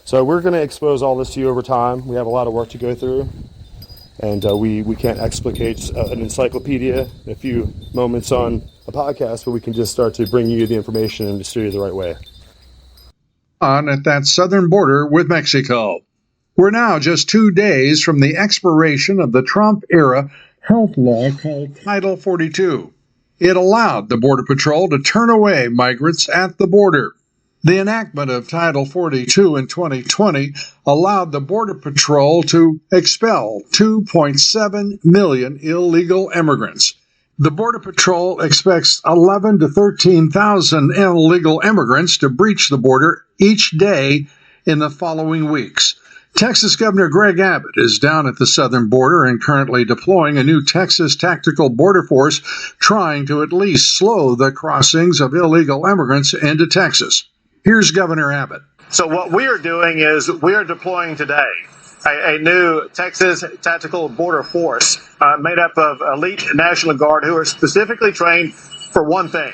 So we're going to expose all this to you over time. We have a lot of work to go through. And we can't explicate an encyclopedia in a few moments on a podcast, but we can just start to bring you the information and steer you the right way. On at that southern border with Mexico. We're now just 2 days from the expiration of the Trump-era health law called Title 42. It allowed the Border Patrol to turn away migrants at the border. The enactment of Title 42 in 2020 allowed the Border Patrol to expel 2.7 million illegal immigrants. The Border Patrol expects 11,000 to 13,000 illegal immigrants to breach the border each day in the following weeks. Texas Governor Greg Abbott is down at the southern border and currently deploying a new Texas Tactical Border Force trying to at least slow the crossings of illegal immigrants into Texas. Here's Governor Abbott. So what we are doing is we are deploying today a new Texas Tactical Border Force made up of elite National Guard who are specifically trained for one thing,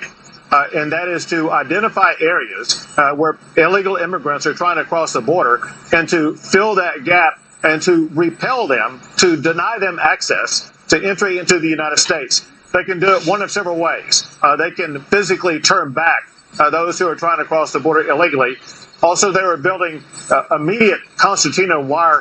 and that is to identify areas where illegal immigrants are trying to cross the border and to fill that gap and to repel them, to deny them access to entry into the United States. They can do it one of several ways. They can physically turn back those who are trying to cross the border illegally. Also, they were building immediate concertina wire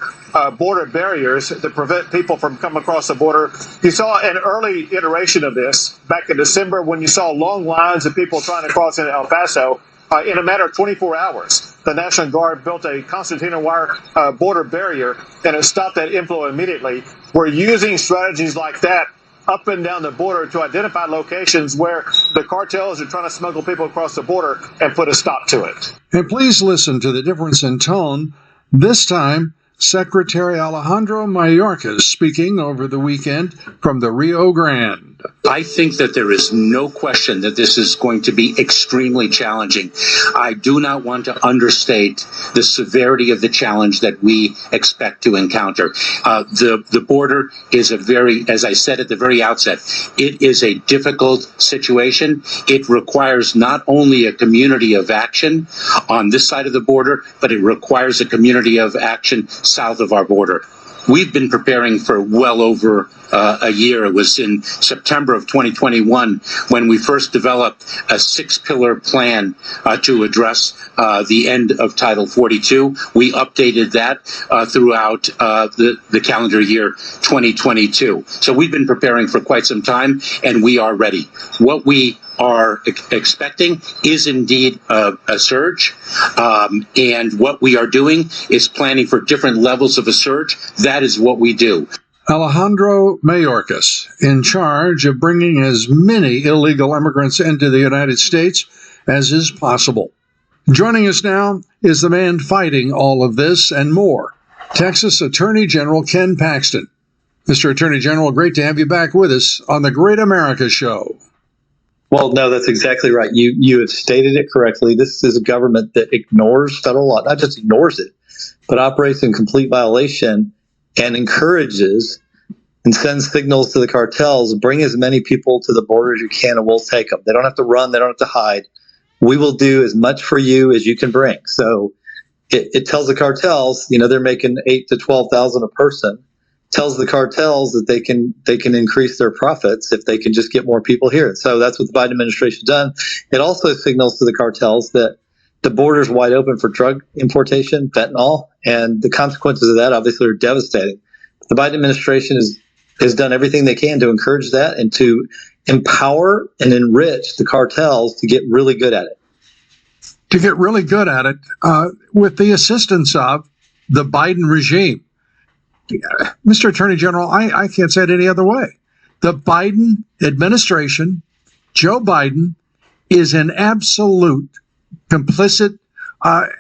border barriers that prevent people from coming across the border. You saw an early iteration of this back in December when you saw long lines of people trying to cross into El Paso. In a matter of 24 hours, the National Guard built a concertina wire border barrier, and it stopped that inflow immediately. We're using strategies like that up and down the border to identify locations where the cartels are trying to smuggle people across the border and put a stop to it. And please listen to the difference in tone. This time, Secretary Alejandro Mayorkas speaking over the weekend from the Rio Grande. I think that there is no question that this is going to be extremely challenging. I do not want to understate the severity of the challenge that we expect to encounter. The border is as I said at the very outset, it is a difficult situation. It requires not only a community of action on this side of the border, but it requires a community of action south of our border. We've been preparing for well over a year. It was in September of 2021 when we first developed a 6-pillar plan to address the end of Title 42. We updated that throughout the calendar year 2022. So we've been preparing for quite some time, and we are ready. What we are expecting is indeed a surge, and what we are doing is planning for different levels of a surge. That is what we do. Alejandro Mayorkas, in charge of bringing as many illegal immigrants into the United States as is possible. Joining us now is the man fighting all of this and more, Texas Attorney General Ken Paxton. Mr. Attorney General, great to have you back with us on the Great America Show. Well, no, that's exactly right. You have stated it correctly. This is a government that ignores federal law, not just ignores it, but operates in complete violation and encourages and sends signals to the cartels, bring as many people to the border as you can and we'll take them. They don't have to run. They don't have to hide. We will do as much for you as you can bring. So it tells the cartels, they're making 8,000 to 12,000 a person. Tells the cartels that they can increase their profits if they can just get more people here. So that's what the Biden administration done. It also signals to the cartels that the border's wide open for drug importation, fentanyl, and the consequences of that obviously are devastating. The Biden administration has done everything they can to encourage that and to empower and enrich the cartels to get really good at it. To get really good at it with the assistance of the Biden regime. Mr. Attorney General, I can't say it any other way. The Biden administration, Joe Biden, is an absolute complicit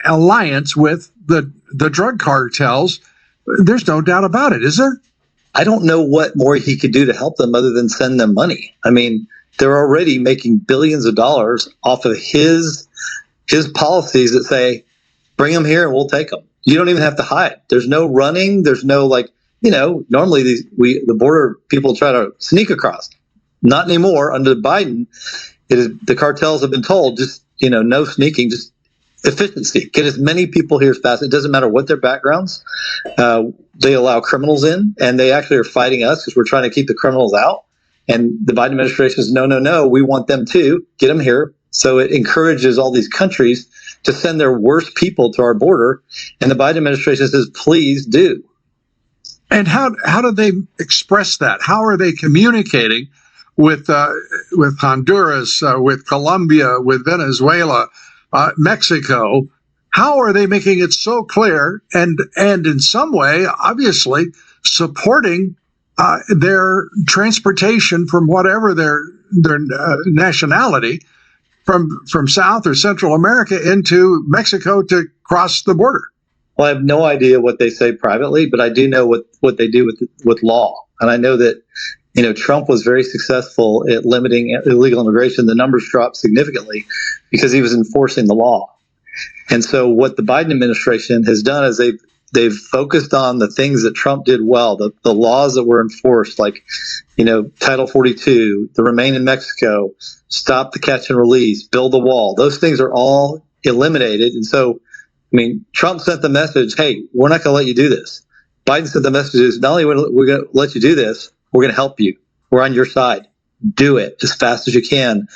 alliance with the drug cartels. There's no doubt about it, is there? I don't know what more he could do to help them other than send them money. I mean, they're already making billions of dollars off of his policies that say, bring them here and we'll take them. You don't even have to hide. There's no running. There's no normally the border people try to sneak across. Not anymore. Under Biden, the cartels have been told just, no sneaking, just efficiency. Get as many people here as fast. It doesn't matter what their backgrounds. They allow criminals in, and they actually are fighting us because we're trying to keep the criminals out. And the Biden administration says, no, we want them too. Get them here. So it encourages all these countries to send their worst people to our border. And the Biden administration says, please do. And how do they express that? How are they communicating with Honduras, with Colombia, with Venezuela, Mexico? How are they making it so clear and in some way, obviously, supporting their transportation from whatever their nationality from South or Central America into Mexico to cross the border? Well, I have no idea what they say privately, but I do know what they do with law. And I know that, Trump was very successful at limiting illegal immigration. The numbers dropped significantly because he was enforcing the law. And so what the Biden administration has done is they've focused on the things that Trump did well, the laws that were enforced, like, Title 42, the Remain in Mexico, stop the catch and release, build the wall. Those things are all eliminated. And so, Trump sent the message, hey, we're not going to let you do this. Biden sent the message is not only we're going to let you do this, we're going to help you. We're on your side. Do it as fast as you can.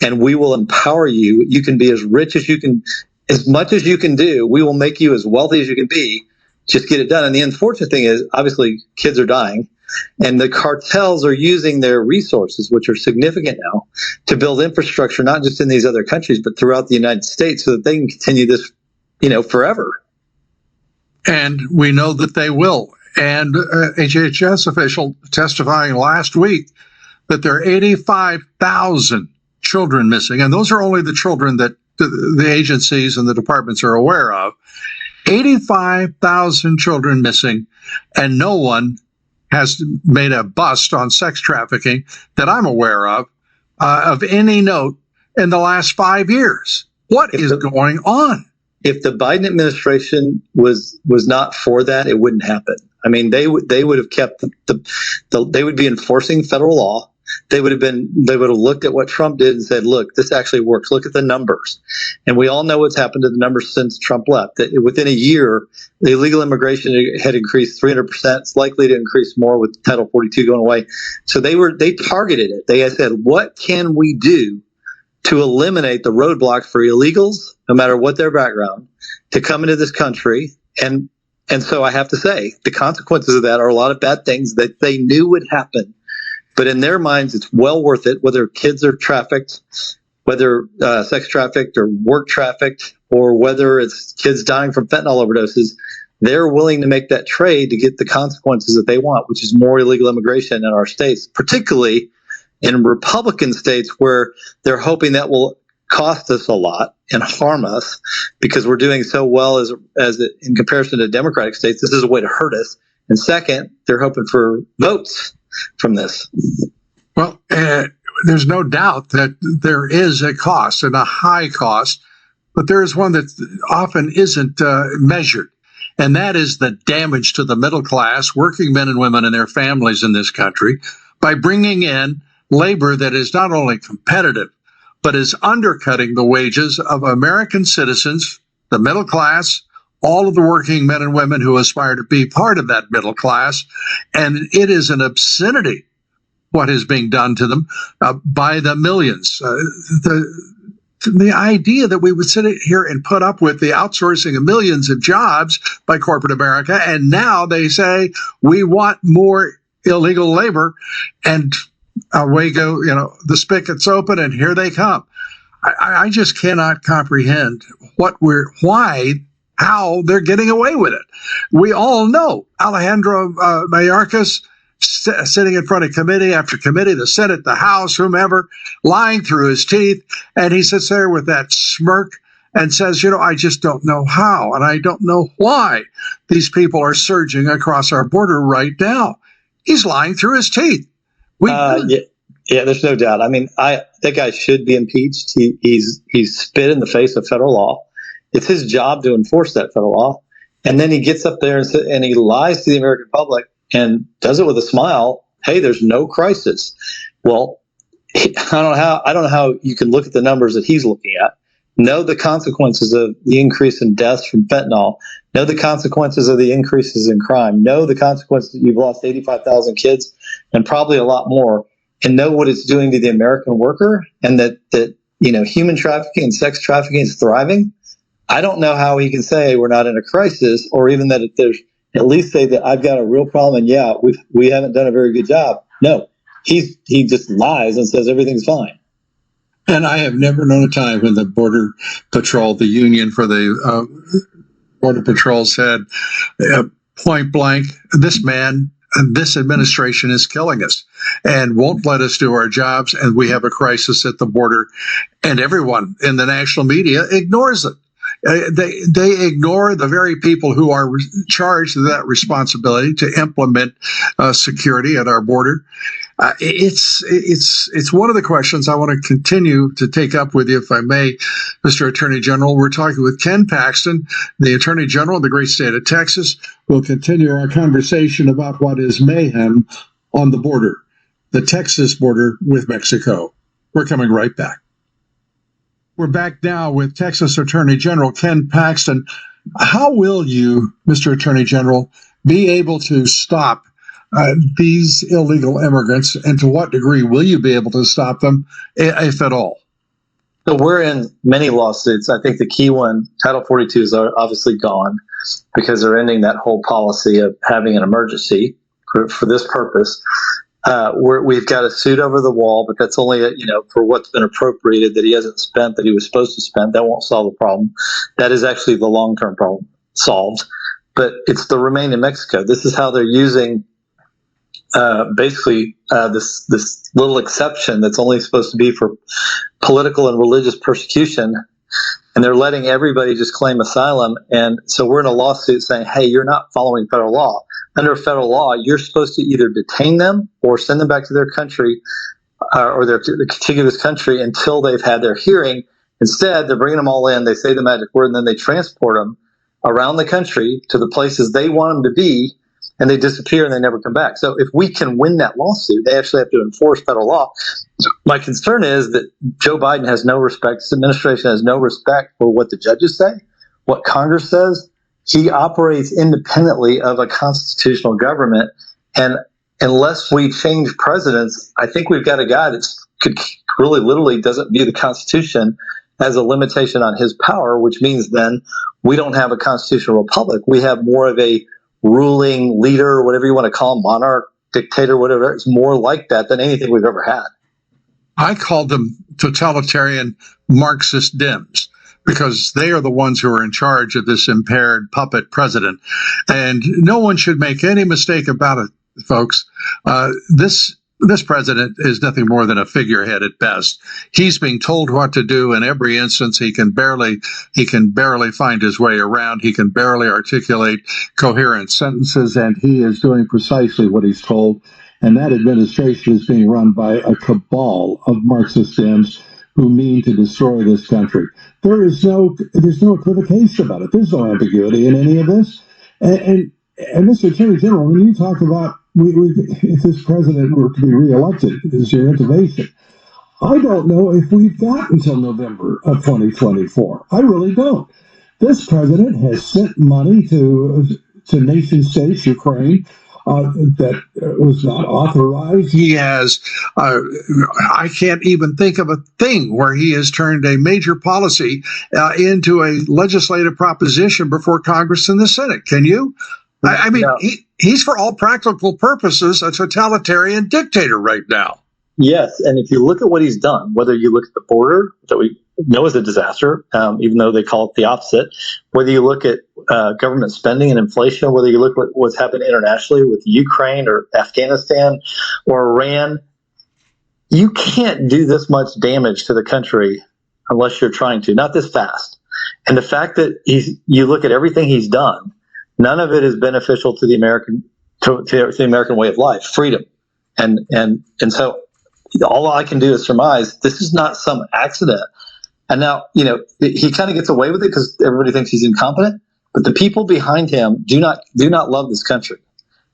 And we will empower you. You can be as rich as you can, as much as you can do. We will make you as wealthy as you can be. Just get it done. And the unfortunate thing is, obviously, kids are dying. And the cartels are using their resources, which are significant now, to build infrastructure, not just in these other countries, but throughout the United States, so that they can continue this, forever. And we know that they will. And HHS official testifying last week that there are 85,000 children missing. And those are only the children that the agencies and the departments are aware of. 85,000 children missing, and no one has made a bust on sex trafficking that I'm aware of any note in the last 5 years. What is going on? If the Biden administration was not for that, it wouldn't happen. They would have kept they would be enforcing federal law. They would have looked at what Trump did and said, look, this actually works. Look at the numbers. And we all know what's happened to the numbers since Trump left. That within a year, the illegal immigration had increased 300%. It's likely to increase more with Title 42 going away. So they targeted it. They said, what can we do to eliminate the roadblocks for illegals, no matter what their background, to come into this country? And so I have to say, the consequences of that are a lot of bad things that they knew would happen. But in their minds, it's well worth it, whether kids are trafficked, whether sex trafficked or work trafficked, or whether it's kids dying from fentanyl overdoses. They're willing to make that trade to get the consequences that they want, which is more illegal immigration in our states, particularly in Republican states where they're hoping that will cost us a lot and harm us because we're doing so well as in comparison to Democratic states. This is a way to hurt us. And second, they're hoping for votes from this. Well, there's no doubt that there is a cost, and a high cost, but there is one that often isn't measured, and that is the damage to the middle class, working men and women and their families in this country, by bringing in labor that is not only competitive, but is undercutting the wages of American citizens, the middle class, all of the working men and women who aspire to be part of that middle class. And it is an obscenity what is being done to them by the millions. The idea that we would sit here and put up with the outsourcing of millions of jobs by corporate America, and now they say we want more illegal labor, and away go, the spigot's open and here they come. I just cannot comprehend how they're getting away with it. We all know Alejandro Mayorkas sitting in front of committee after committee, the Senate, the House, whomever, lying through his teeth. And he sits there with that smirk and says, I just don't know how, and I don't know why these people are surging across our border right now. he's lying through his teeth. Yeah, there's no doubt. I mean, that guy should be impeached. He's spit in the face of federal law. It's his job to enforce that federal law. And then he gets up there and he lies to the American public and does it with a smile. Hey, there's no crisis. Well, I don't know how you can look at the numbers that he's looking at, know the consequences of the increase in deaths from fentanyl, know the consequences of the increases in crime, know the consequences that you've lost 85,000 kids and probably a lot more, and know what it's doing to the American worker, and that human trafficking and sex trafficking is thriving. I don't know how he can say we're not in a crisis, or even that there's at least say that I've got a real problem and we haven't done a very good job. No, he just lies and says everything's fine. And I have never known a time when the Border Patrol, the union for the Border Patrol, said point blank, this administration is killing us and won't let us do our jobs, and we have a crisis at the border, and everyone in the national media ignores it. They ignore the very people who are charged with that responsibility to implement security at our border. It's one of the questions I want to continue to take up with you, if I may, Mr. Attorney General. We're talking with Ken Paxton, the Attorney General of the great state of Texas. We'll continue our conversation about what is mayhem on the border, the Texas border with Mexico. We're coming right back. We're back now with Texas Attorney General Ken Paxton. How will you, Mr. Attorney General, be able to stop these illegal immigrants, and to what degree will you be able to stop them, if at all? So we're in many lawsuits. I think the key one, Title 42, is obviously gone because they're ending that whole policy of having an emergency for this purpose. We've got a suit over the wall, but that's only for what's been appropriated that he hasn't spent, that he was supposed to spend. That won't solve the problem. That is actually the long-term problem solved. But it's the remain in Mexico. This is how they're using this little exception that's only supposed to be for political and religious persecution, and they're letting everybody just claim asylum. And so we're in a lawsuit saying, hey, you're not following federal law. Under federal law, you're supposed to either detain them or send them back to their country or their contiguous country until they've had their hearing. Instead, they're bringing them all in, they say the magic word, and then they transport them around the country to the places they want them to be, and they disappear and they never come back. So if we can win that lawsuit, they actually have to enforce federal law. My concern is that Joe Biden has no respect, his administration has no respect for what the judges say, what Congress says. He operates independently of a constitutional government. And unless we change presidents, I think we've got a guy that could really literally doesn't view the Constitution as a limitation on his power, which means then we don't have a constitutional republic. We have more of a ruling leader, whatever you want to call him, monarch, dictator, whatever. It's more like that than anything we've ever had. I called them totalitarian Marxist Dems because they are the ones who are in charge of this impaired puppet president. And no one should make any mistake about it, folks. This president is nothing more than a figurehead at best. He's being told what to do in every instance. He can barely find his way around. He can barely articulate coherent sentences, and he is doing precisely what he's told. And that administration is being run by a cabal of Marxist Dems who mean to destroy this country. There's no equivocation about it. There's no ambiguity in any of this. And Mr. Attorney General, when you talk about if this president were to be reelected, is your intimation, I don't know if we've got until November of 2024. I really don't. This president has sent money to nation states, Ukraine, that was not authorized. He has, I can't even think of a thing where he has turned a major policy into a legislative proposition before Congress and the Senate. Can you? I mean, no. He's for all practical purposes a totalitarian dictator right now. Yes, and if you look at what he's done, whether you look at the border that we know is a disaster, even though they call it the opposite, whether you look at government spending and inflation, whether you look at what's happened internationally with Ukraine or Afghanistan or Iran, you can't do this much damage to the country unless you're trying to, not this fast. And the fact that you look at everything he's done, none of it is beneficial to the American to the American way of life, freedom. And so all I can do is surmise this is not some accident. And now, he kind of gets away with it because everybody thinks he's incompetent, but the people behind him do not love this country.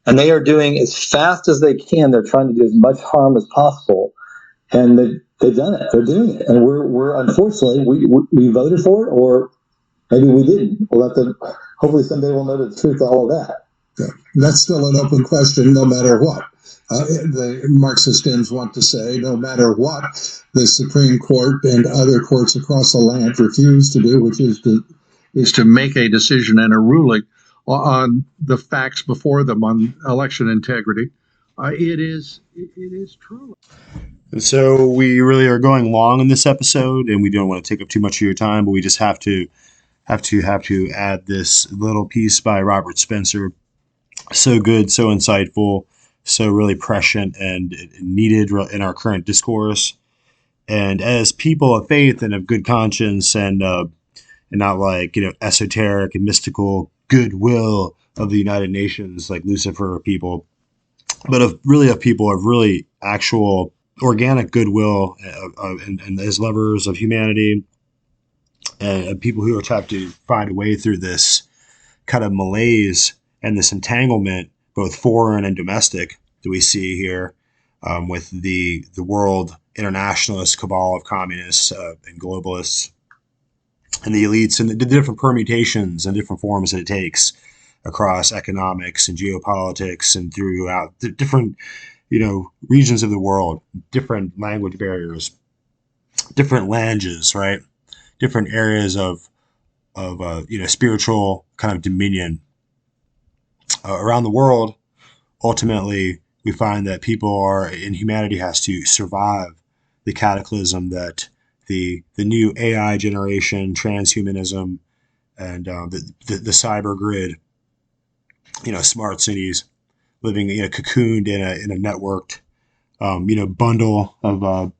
And they are doing as fast as they can. They're trying to do as much harm as possible. And they've done it. They're doing it. And we're unfortunately, we voted for it, or maybe we didn't. We'll have to, hopefully someday we'll know the truth of all of that. Yeah. That's still an open question, no matter what. The Marxist ends want to say, no matter what the Supreme Court and other courts across the land refuse to do, which is to make a decision and a ruling on the facts before them on election integrity. It is true. And so we really are going long in this episode, and we don't want to take up too much of your time, but we just have to add this little piece by Robert Spencer. So good, so insightful, so really prescient and needed in our current discourse. And as people of faith and of good conscience and not like, esoteric and mystical goodwill of the United Nations, like Lucifer people, but of people of really actual organic goodwill and as lovers of humanity and people who have to find a way through this kind of malaise and this entanglement, both foreign and domestic, that we see here with the world internationalist cabal of communists and globalists and the elites and the different permutations and different forms that it takes across economics and geopolitics and throughout the different, regions of the world, different language barriers, different languages, right? Different areas of spiritual kind of dominion around the world. Ultimately, we find that humanity has to survive the cataclysm that the new AI generation, transhumanism, and the cyber grid, smart cities, living cocooned in a networked, bundle of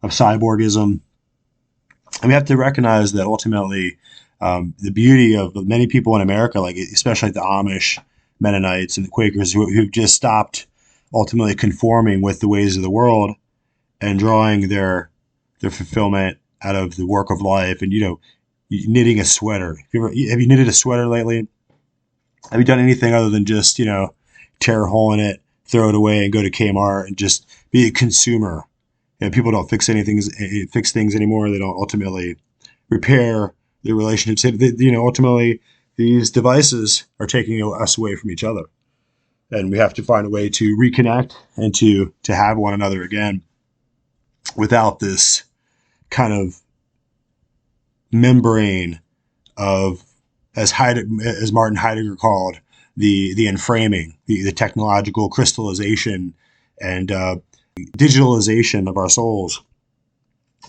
cyborgism. And we have to recognize that ultimately, the beauty of many people in America, like especially the Amish, Mennonites, and the Quakers, who've just stopped ultimately conforming with the ways of the world and drawing their fulfillment out of the work of life. And knitting a sweater. Have you knitted a sweater lately? Have you done anything other than just tear a hole in it, throw it away, and go to Kmart and just be a consumer? People don't fix things anymore. They don't ultimately repair their relationships. Ultimately, these devices are taking us away from each other, and we have to find a way to reconnect and to have one another again without this kind of membrane of, as Martin Heidegger called, the enframing, the technological crystallization and digitalization of our souls.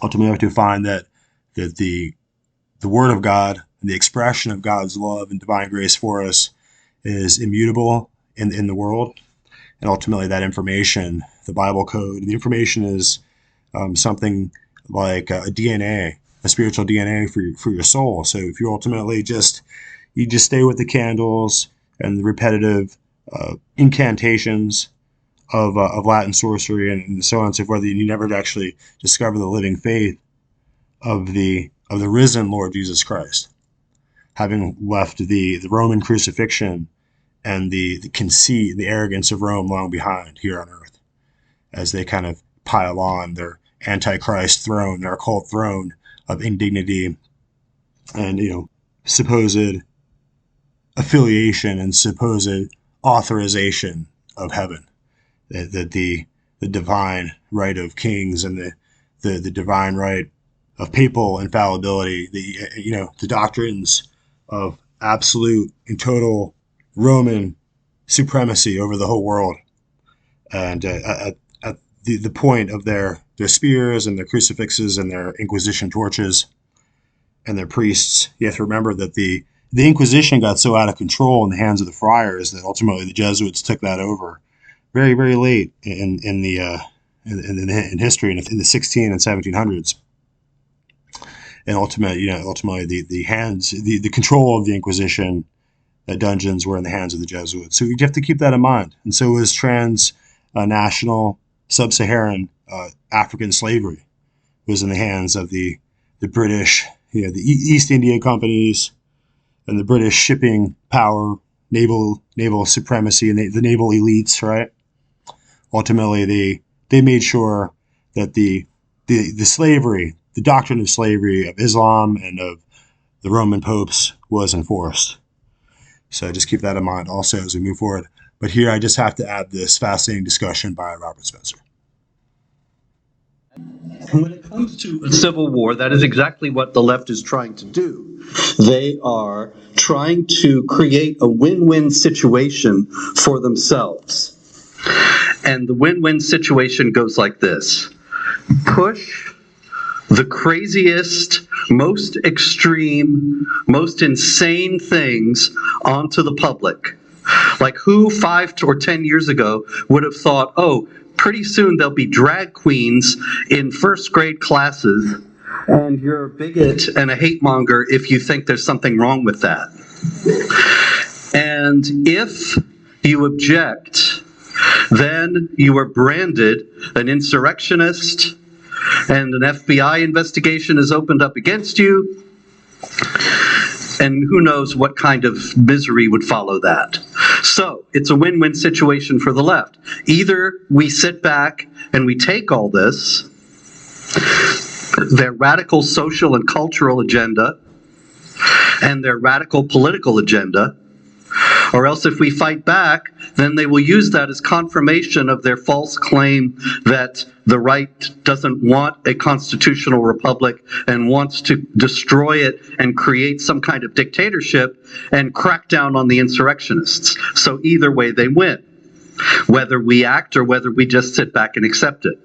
Ultimately, we have to find that the Word of God and the expression of God's love and divine grace for us is immutable in the world. And ultimately, that information, the Bible code, the information is something like a DNA, a spiritual DNA for your soul. So if you ultimately just stay with the candles and the repetitive incantations of Latin sorcery and so on and so forth, you never actually discover the living faith of the risen Lord Jesus Christ, having left the Roman crucifixion and the conceit, the arrogance of Rome long behind here on earth, as they kind of pile on their antichrist throne, their occult throne of indignity and supposed affiliation and supposed authorization of heaven, that the divine right of kings and the divine right of papal infallibility, the doctrines of absolute and total Roman supremacy over the whole world, and at the point of their spears and their crucifixes and their Inquisition torches and their priests. You have to remember that the Inquisition got so out of control in the hands of the friars that ultimately the Jesuits took that over very, very late in history, in the 16 and 1700s. And ultimately the control of the Inquisition that dungeons were in the hands of the Jesuits. So you have to keep that in mind. And so was transnational sub-Saharan African slavery was in the hands of the British, the East India companies and the British shipping power, naval supremacy, and the naval elites, right? Ultimately, they made sure that the slavery, the doctrine of slavery of Islam and of the Roman popes was enforced. So just keep that in mind also as we move forward. But here I just have to add this fascinating discussion by Robert Spencer. When it comes to a civil war, that is exactly what the left is trying to do. They are trying to create a win-win situation for themselves. And the win-win situation goes like this. Push the craziest, most extreme, most insane things onto the public. Like who 5 or 10 years ago would have thought, oh, pretty soon there'll be drag queens in first grade classes, and you're a bigot and a hate monger if you think there's something wrong with that. And if you object, then you are branded an insurrectionist, and an FBI investigation is opened up against you, and who knows what kind of misery would follow that. So it's a win-win situation for the left. Either we sit back and we take all this, their radical social and cultural agenda, and their radical political agenda, or else if we fight back, then they will use that as confirmation of their false claim that the right doesn't want a constitutional republic and wants to destroy it and create some kind of dictatorship and crack down on the insurrectionists. So either way they win, whether we act or whether we just sit back and accept it.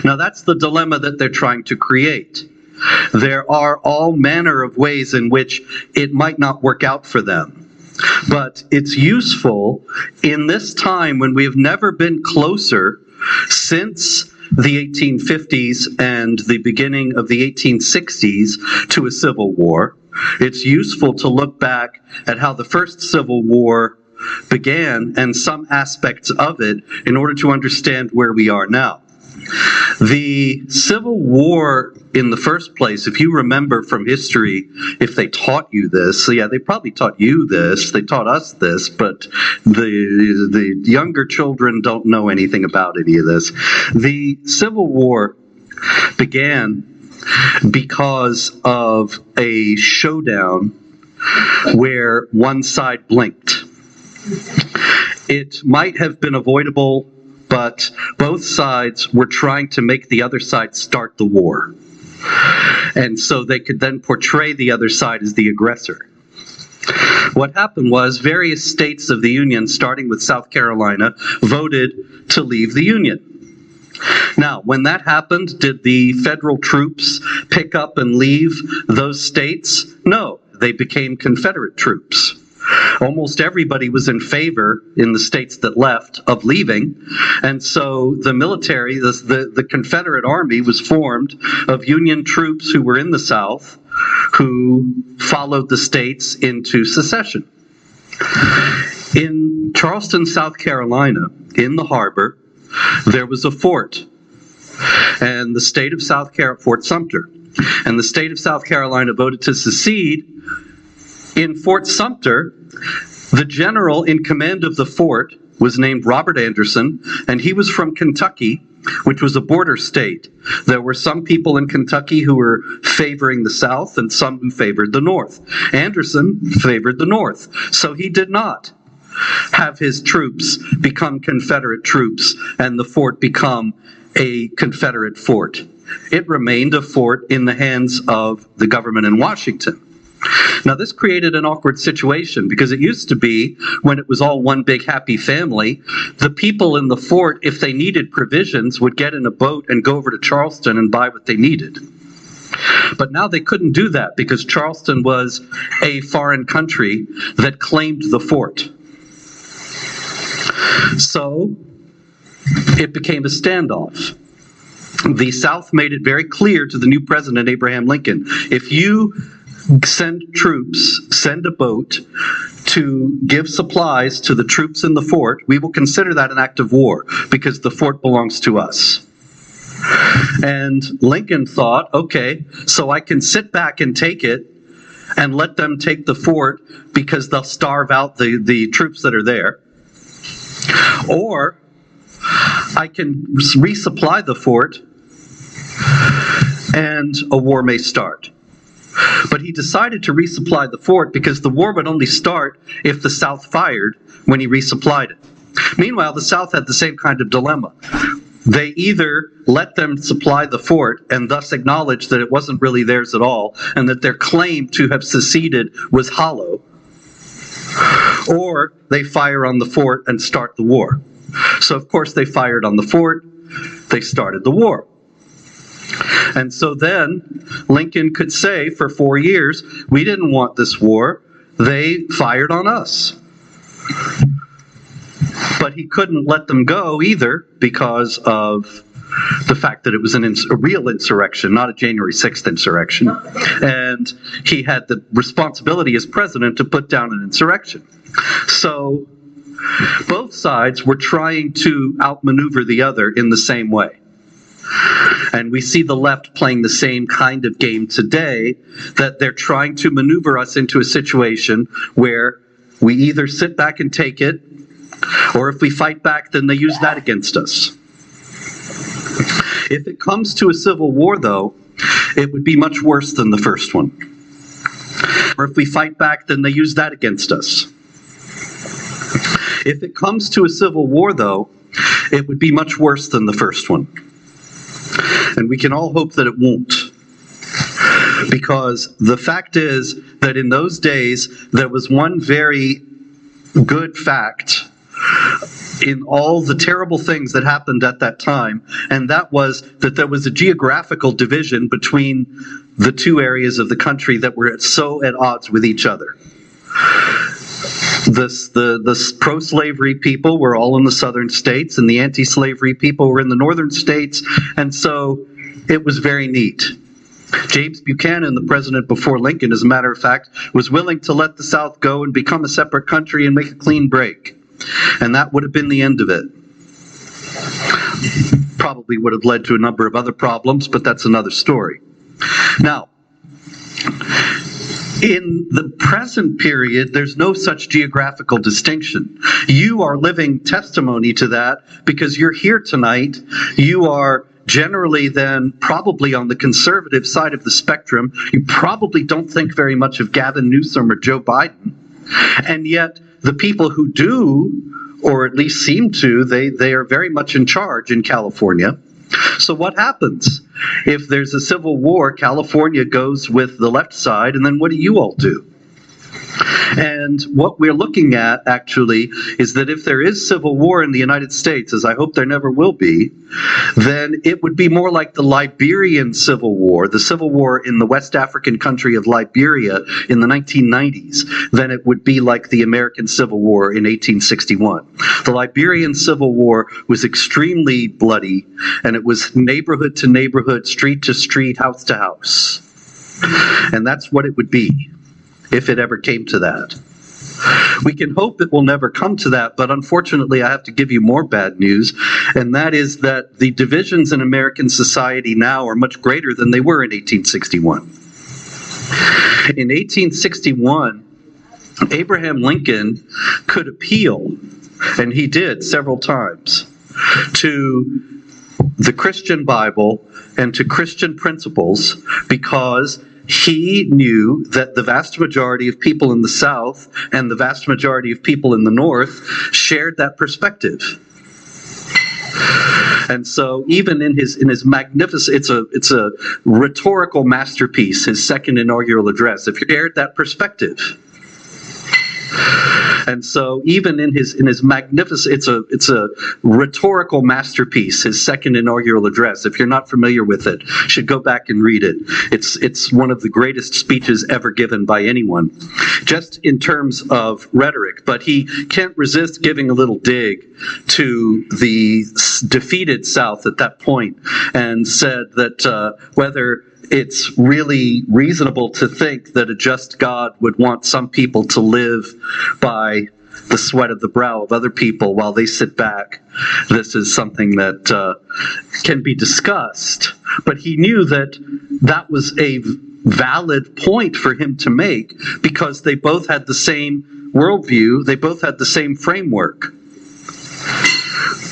Now that's the dilemma that they're trying to create. There are all manner of ways in which it might not work out for them. But it's useful in this time when we have never been closer since the 1850s and the beginning of the 1860s to a civil war. It's useful to look back at how the first Civil War began and some aspects of it in order to understand where we are now. The Civil War, in the first place, if you remember from history, if they taught you this, yeah, they probably taught you this, they taught us this, but the younger children don't know anything about any of this. The Civil War began because of a showdown where one side blinked. It might have been avoidable, but both sides were trying to make the other side start the war. And so they could then portray the other side as the aggressor. What happened was various states of the Union, starting with South Carolina, voted to leave the Union. Now, when that happened, did the federal troops pick up and leave those states? No, they became Confederate troops. Almost everybody was in favor in the states that left of leaving, and so the military, the Confederate Army, was formed of Union troops who were in the South, who followed the states into secession. In Charleston, South Carolina, in the harbor, there was a fort, and the state of South Carolina, Fort Sumter, and the state of South Carolina voted to secede. In Fort Sumter, the general in command of the fort was named Robert Anderson, and he was from Kentucky, which was a border state. There were some people in Kentucky who were favoring the South and some who favored the North. Anderson favored the North, so he did not have his troops become Confederate troops and the fort become a Confederate fort. It remained a fort in the hands of the government in Washington. Now, this created an awkward situation because it used to be, when it was all one big happy family, the people in the fort, if they needed provisions, would get in a boat and go over to Charleston and buy what they needed. But now they couldn't do that because Charleston was a foreign country that claimed the fort. So it became a standoff. The South made it very clear to the new president, Abraham Lincoln, if you send troops send a boat to give supplies to the troops in the fort, we will consider that an act of war because the fort belongs to us. And Lincoln thought, okay, so I can sit back and take it and let them take the fort because they'll starve out the troops that are there. Or I can resupply the fort and a war may start. But he decided to resupply the fort because the war would only start if the South fired when he resupplied it. Meanwhile, the South had the same kind of dilemma. They either let them supply the fort and thus acknowledge that it wasn't really theirs at all and that their claim to have seceded was hollow, or they fire on the fort and start the war. So, of course, they fired on the fort. They started the war. And so then Lincoln could say for 4 years, we didn't want this war. They fired on us. But he couldn't let them go either because of the fact that it was a real insurrection, not a January 6th insurrection. And he had the responsibility as president to put down an insurrection. So both sides were trying to outmaneuver the other in the same way. And we see the left playing the same kind of game today, that they're trying to maneuver us into a situation where we either sit back and take it, or if we fight back, then they use that against us. If it comes to a civil war, though, it would be much worse than the first one. Or if we fight back, then they use that against us. If it comes to a civil war, though, it would be much worse than the first one. And we can all hope that it won't. Because the fact is that in those days, there was one very good fact in all the terrible things that happened at that time, and that was that there was a geographical division between the two areas of the country that were so at odds with each other. The pro-slavery people were all in the southern states, and the anti-slavery people were in the northern states, and so it was very neat. James Buchanan, the president before Lincoln, as a matter of fact, was willing to let the South go and become a separate country and make a clean break. And that would have been the end of it. Probably would have led to a number of other problems, but that's another story. Now, in the present period, there's no such geographical distinction. You are living testimony to that because you're here tonight. You are generally then probably on the conservative side of the spectrum. You probably don't think very much of Gavin Newsom or Joe Biden. And yet the people who do, or at least seem to, they are very much in charge in California. So what happens? If there's a civil war, California goes with the left side, and then what do you all do? And what we're looking at, actually, is that if there is civil war in the United States, as I hope there never will be, then it would be more like the Liberian Civil War, the civil war in the West African country of Liberia in the 1990s, than it would be like the American Civil War in 1861. The Liberian Civil War was extremely bloody, and it was neighborhood to neighborhood, street to street, house to house. And that's what it would be if it ever came to that. We can hope it will never come to that, but unfortunately I have to give you more bad news, and that is that the divisions in American society now are much greater than they were in 1861. In 1861, Abraham Lincoln could appeal, and he did several times, to the Christian Bible and to Christian principles because he knew that the vast majority of people in the South and the vast majority of people in the North shared that perspective. And so even in his magnificent, it's a rhetorical masterpiece, his second inaugural address, if you shared that perspective. And so even in his magnificent, it's a rhetorical masterpiece, his second inaugural address. If you're not familiar with it, you should go back and read it. It's one of the greatest speeches ever given by anyone, just in terms of rhetoric. But he can't resist giving a little dig to the defeated South at that point, and said that whether it's really reasonable to think that a just God would want some people to live by the sweat of the brow of other people while they sit back. This is something that can be discussed, but he knew that that was a valid point for him to make because they both had the same worldview, they both had the same framework.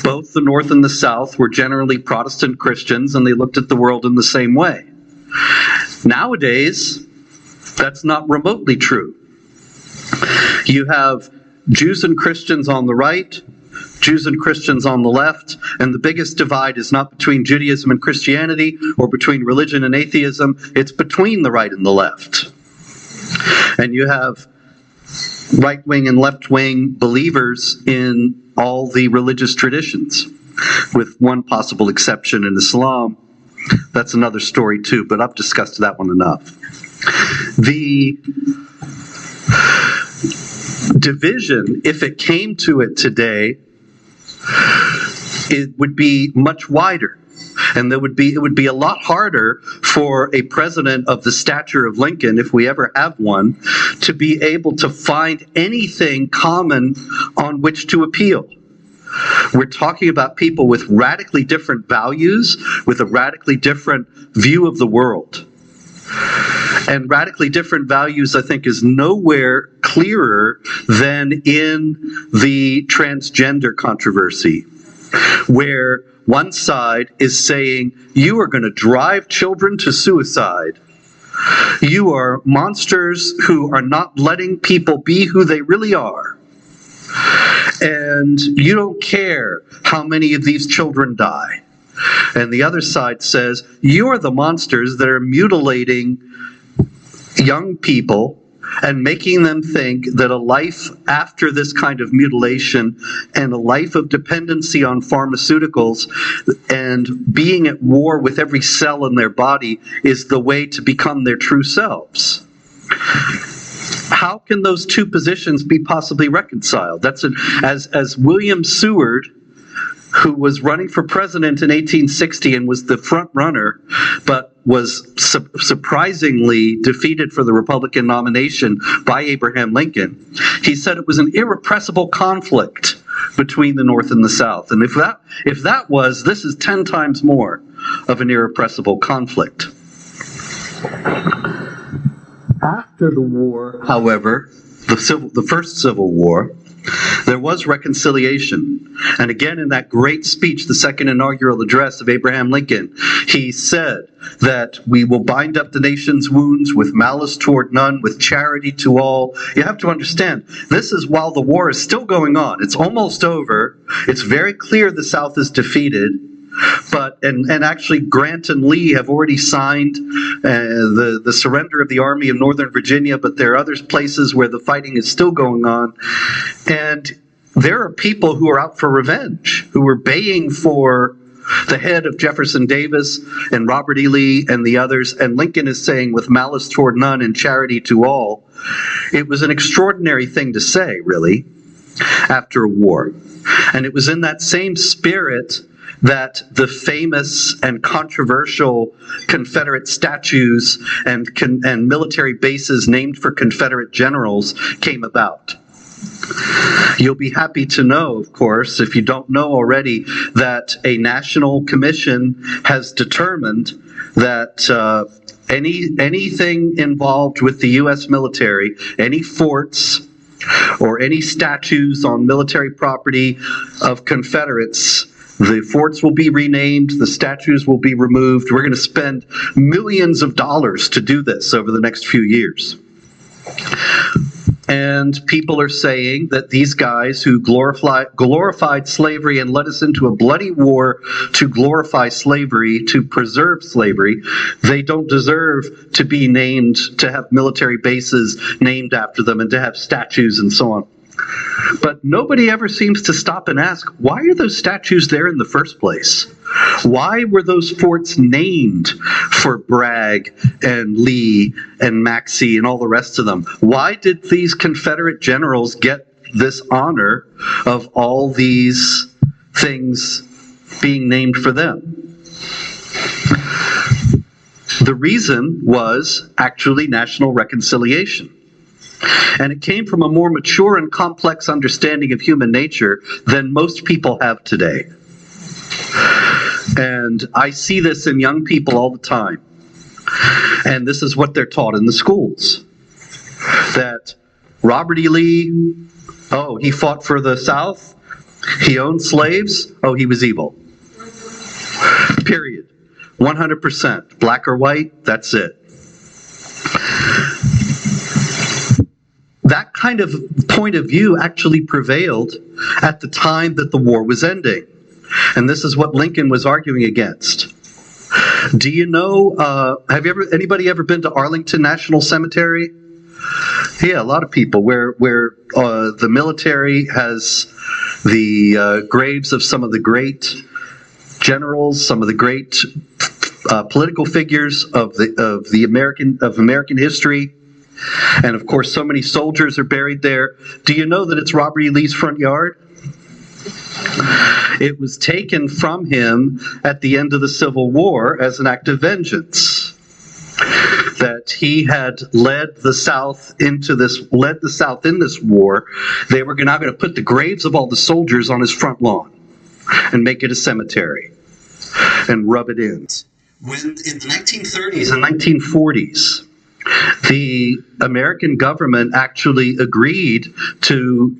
Both the North and the South were generally Protestant Christians, and they looked at the world in the same way. Nowadays, that's not remotely true. You have Jews and Christians on the right, Jews and Christians on the left, and the biggest divide is not between Judaism and Christianity or between religion and atheism, it's between the right and the left. And you have right-wing and left-wing believers in all the religious traditions, with one possible exception in Islam. That's another story too, but I've discussed that one enough. The division, if it came to it today, it would be much wider. And it would be a lot harder for a president of the stature of Lincoln, if we ever have one, to be able to find anything common on which to appeal. We're talking about people with radically different values, with a radically different view of the world. And radically different values, I think, is nowhere clearer than in the transgender controversy, where one side is saying, you are going to drive children to suicide. You are monsters who are not letting people be who they really are. And you don't care how many of these children die. And the other side says, you are the monsters that are mutilating young people and making them think that a life after this kind of mutilation and a life of dependency on pharmaceuticals and being at war with every cell in their body is the way to become their true selves. How can those two positions be possibly reconciled? As William Seward, who was running for president in 1860 and was the front runner, but was surprisingly defeated for the Republican nomination by Abraham Lincoln, he said it was an irrepressible conflict between the North and the South. And if that was, this is 10 times more of an irrepressible conflict. After the war, however, the first Civil War, there was reconciliation. And again, in that great speech, the second inaugural address of Abraham Lincoln, he said that we will bind up the nation's wounds with malice toward none, with charity to all. You have to understand, this is while the war is still going on. It's almost over. It's very clear the South is defeated. But and actually Grant and Lee have already signed the surrender of the Army of Northern Virginia, but there are other places where the fighting is still going on. And there are people who are out for revenge, who are baying for the head of Jefferson Davis and Robert E. Lee and the others, and Lincoln is saying with malice toward none and charity to all. It was an extraordinary thing to say, really, after a war. And it was in that same spirit that the famous and controversial Confederate statues and military bases named for Confederate generals came about. You'll be happy to know, of course, if you don't know already, that a national commission has determined that anything involved with the U.S. military, any forts or any statues on military property of Confederates, the forts will be renamed, the statues will be removed. We're going to spend millions of dollars to do this over the next few years. And people are saying that these guys who glorified slavery and led us into a bloody war to glorify slavery, to preserve slavery, they don't deserve to be named, to have military bases named after them and to have statues and so on. But nobody ever seems to stop and ask, why are those statues there in the first place? Why were those forts named for Bragg and Lee and Maxey and all the rest of them? Why did these Confederate generals get this honor of all these things being named for them? The reason was actually national reconciliation. And it came from a more mature and complex understanding of human nature than most people have today. And I see this in young people all the time. And this is what they're taught in the schools. That Robert E. Lee, oh, he fought for the South. He owned slaves. Oh, he was evil. Period. 100%. Black or white, that's it. That kind of point of view actually prevailed at the time that the war was ending. And this is what Lincoln was arguing against. Do you know, anybody ever been to Arlington National Cemetery? Yeah, a lot of people, where the military has the graves of some of the great generals, some of the great political figures of American history. And of course, so many soldiers are buried there. Do you know that it's Robert E. Lee's front yard? It was taken from him at the end of the Civil War as an act of vengeance. That he had led the South in this war. They were now going to put the graves of all the soldiers on his front lawn and make it a cemetery and rub it in. When in the 1930s and 1940s, the American government actually agreed to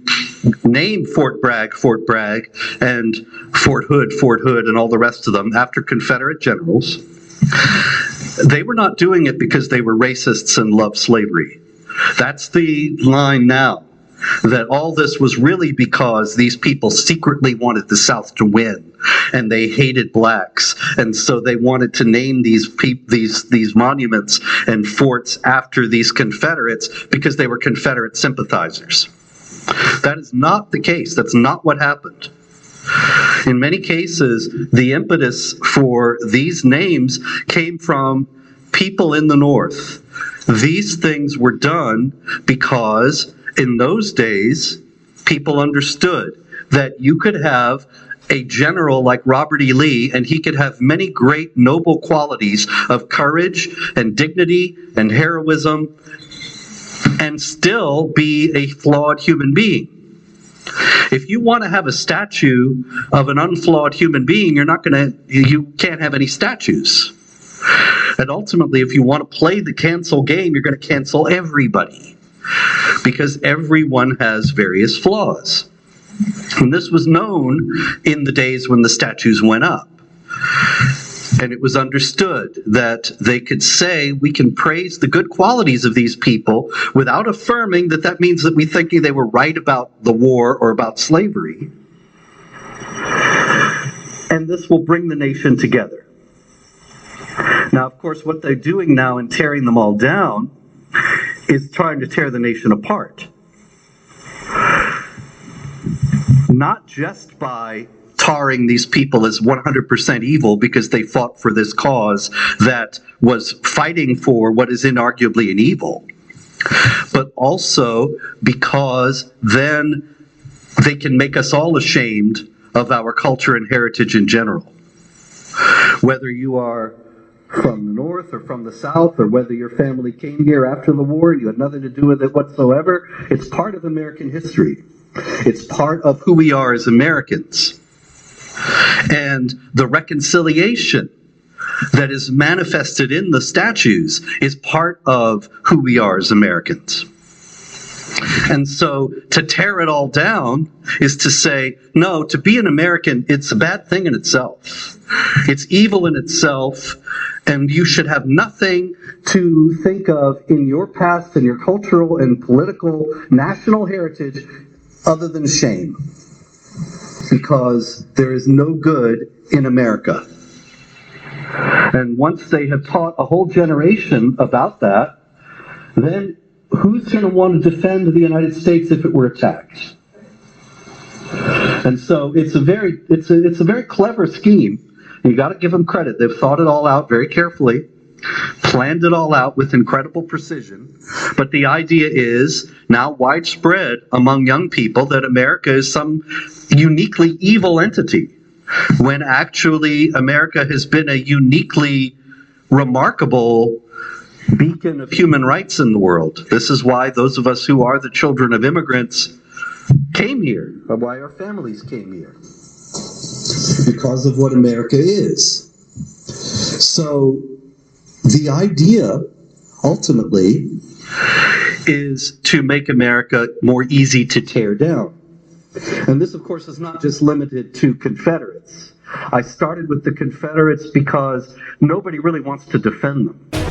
name Fort Bragg, and Fort Hood, and all the rest of them after Confederate generals. They were not doing it because they were racists and loved slavery. That's the line now. That all this was really because these people secretly wanted the South to win, and they hated blacks, and so they wanted to name these monuments and forts after these Confederates because they were Confederate sympathizers. That is not the case. That's not what happened. In many cases, the impetus for these names came from people in the North. These things were done because in those days, people understood that you could have a general like Robert E. Lee, and he could have many great noble qualities of courage and dignity and heroism, and still be a flawed human being. If you want to have a statue of an unflawed human being, you can't have any statues. And ultimately, if you want to play the cancel game, you're going to cancel everybody, because everyone has various flaws. And this was known in the days when the statues went up. And it was understood that they could say, we can praise the good qualities of these people without affirming that that means that we think they were right about the war or about slavery. And this will bring the nation together. Now, of course, what they're doing now in tearing them all down is trying to tear the nation apart. Not just by tarring these people as 100% evil because they fought for this cause that was fighting for what is inarguably an evil, but also because then they can make us all ashamed of our culture and heritage in general. Whether you are from the North or from the South, or whether your family came here after the war and you had nothing to do with it whatsoever, it's part of American history. It's part of who we are as Americans. And the reconciliation that is manifested in the statues is part of who we are as Americans. And so to tear it all down is to say, no, to be an American, it's a bad thing in itself. It's evil in itself, and you should have nothing to think of in your past and your cultural and political national heritage other than shame. Because there is no good in America. And once they have taught a whole generation about that, then who's going to want to defend the United States if it were attacked? And so it's a very clever scheme. You got to give them credit. They've thought it all out very carefully, planned it all out with incredible precision. But the idea is now widespread among young people that America is some uniquely evil entity, when actually America has been a uniquely remarkable beacon of human rights in the world. This is why those of us who are the children of immigrants came here, or why our families came here. Because of what America is. So the idea, ultimately, is to make America more easy to tear down. And this, of course, is not just limited to Confederates. I started with the Confederates because nobody really wants to defend them.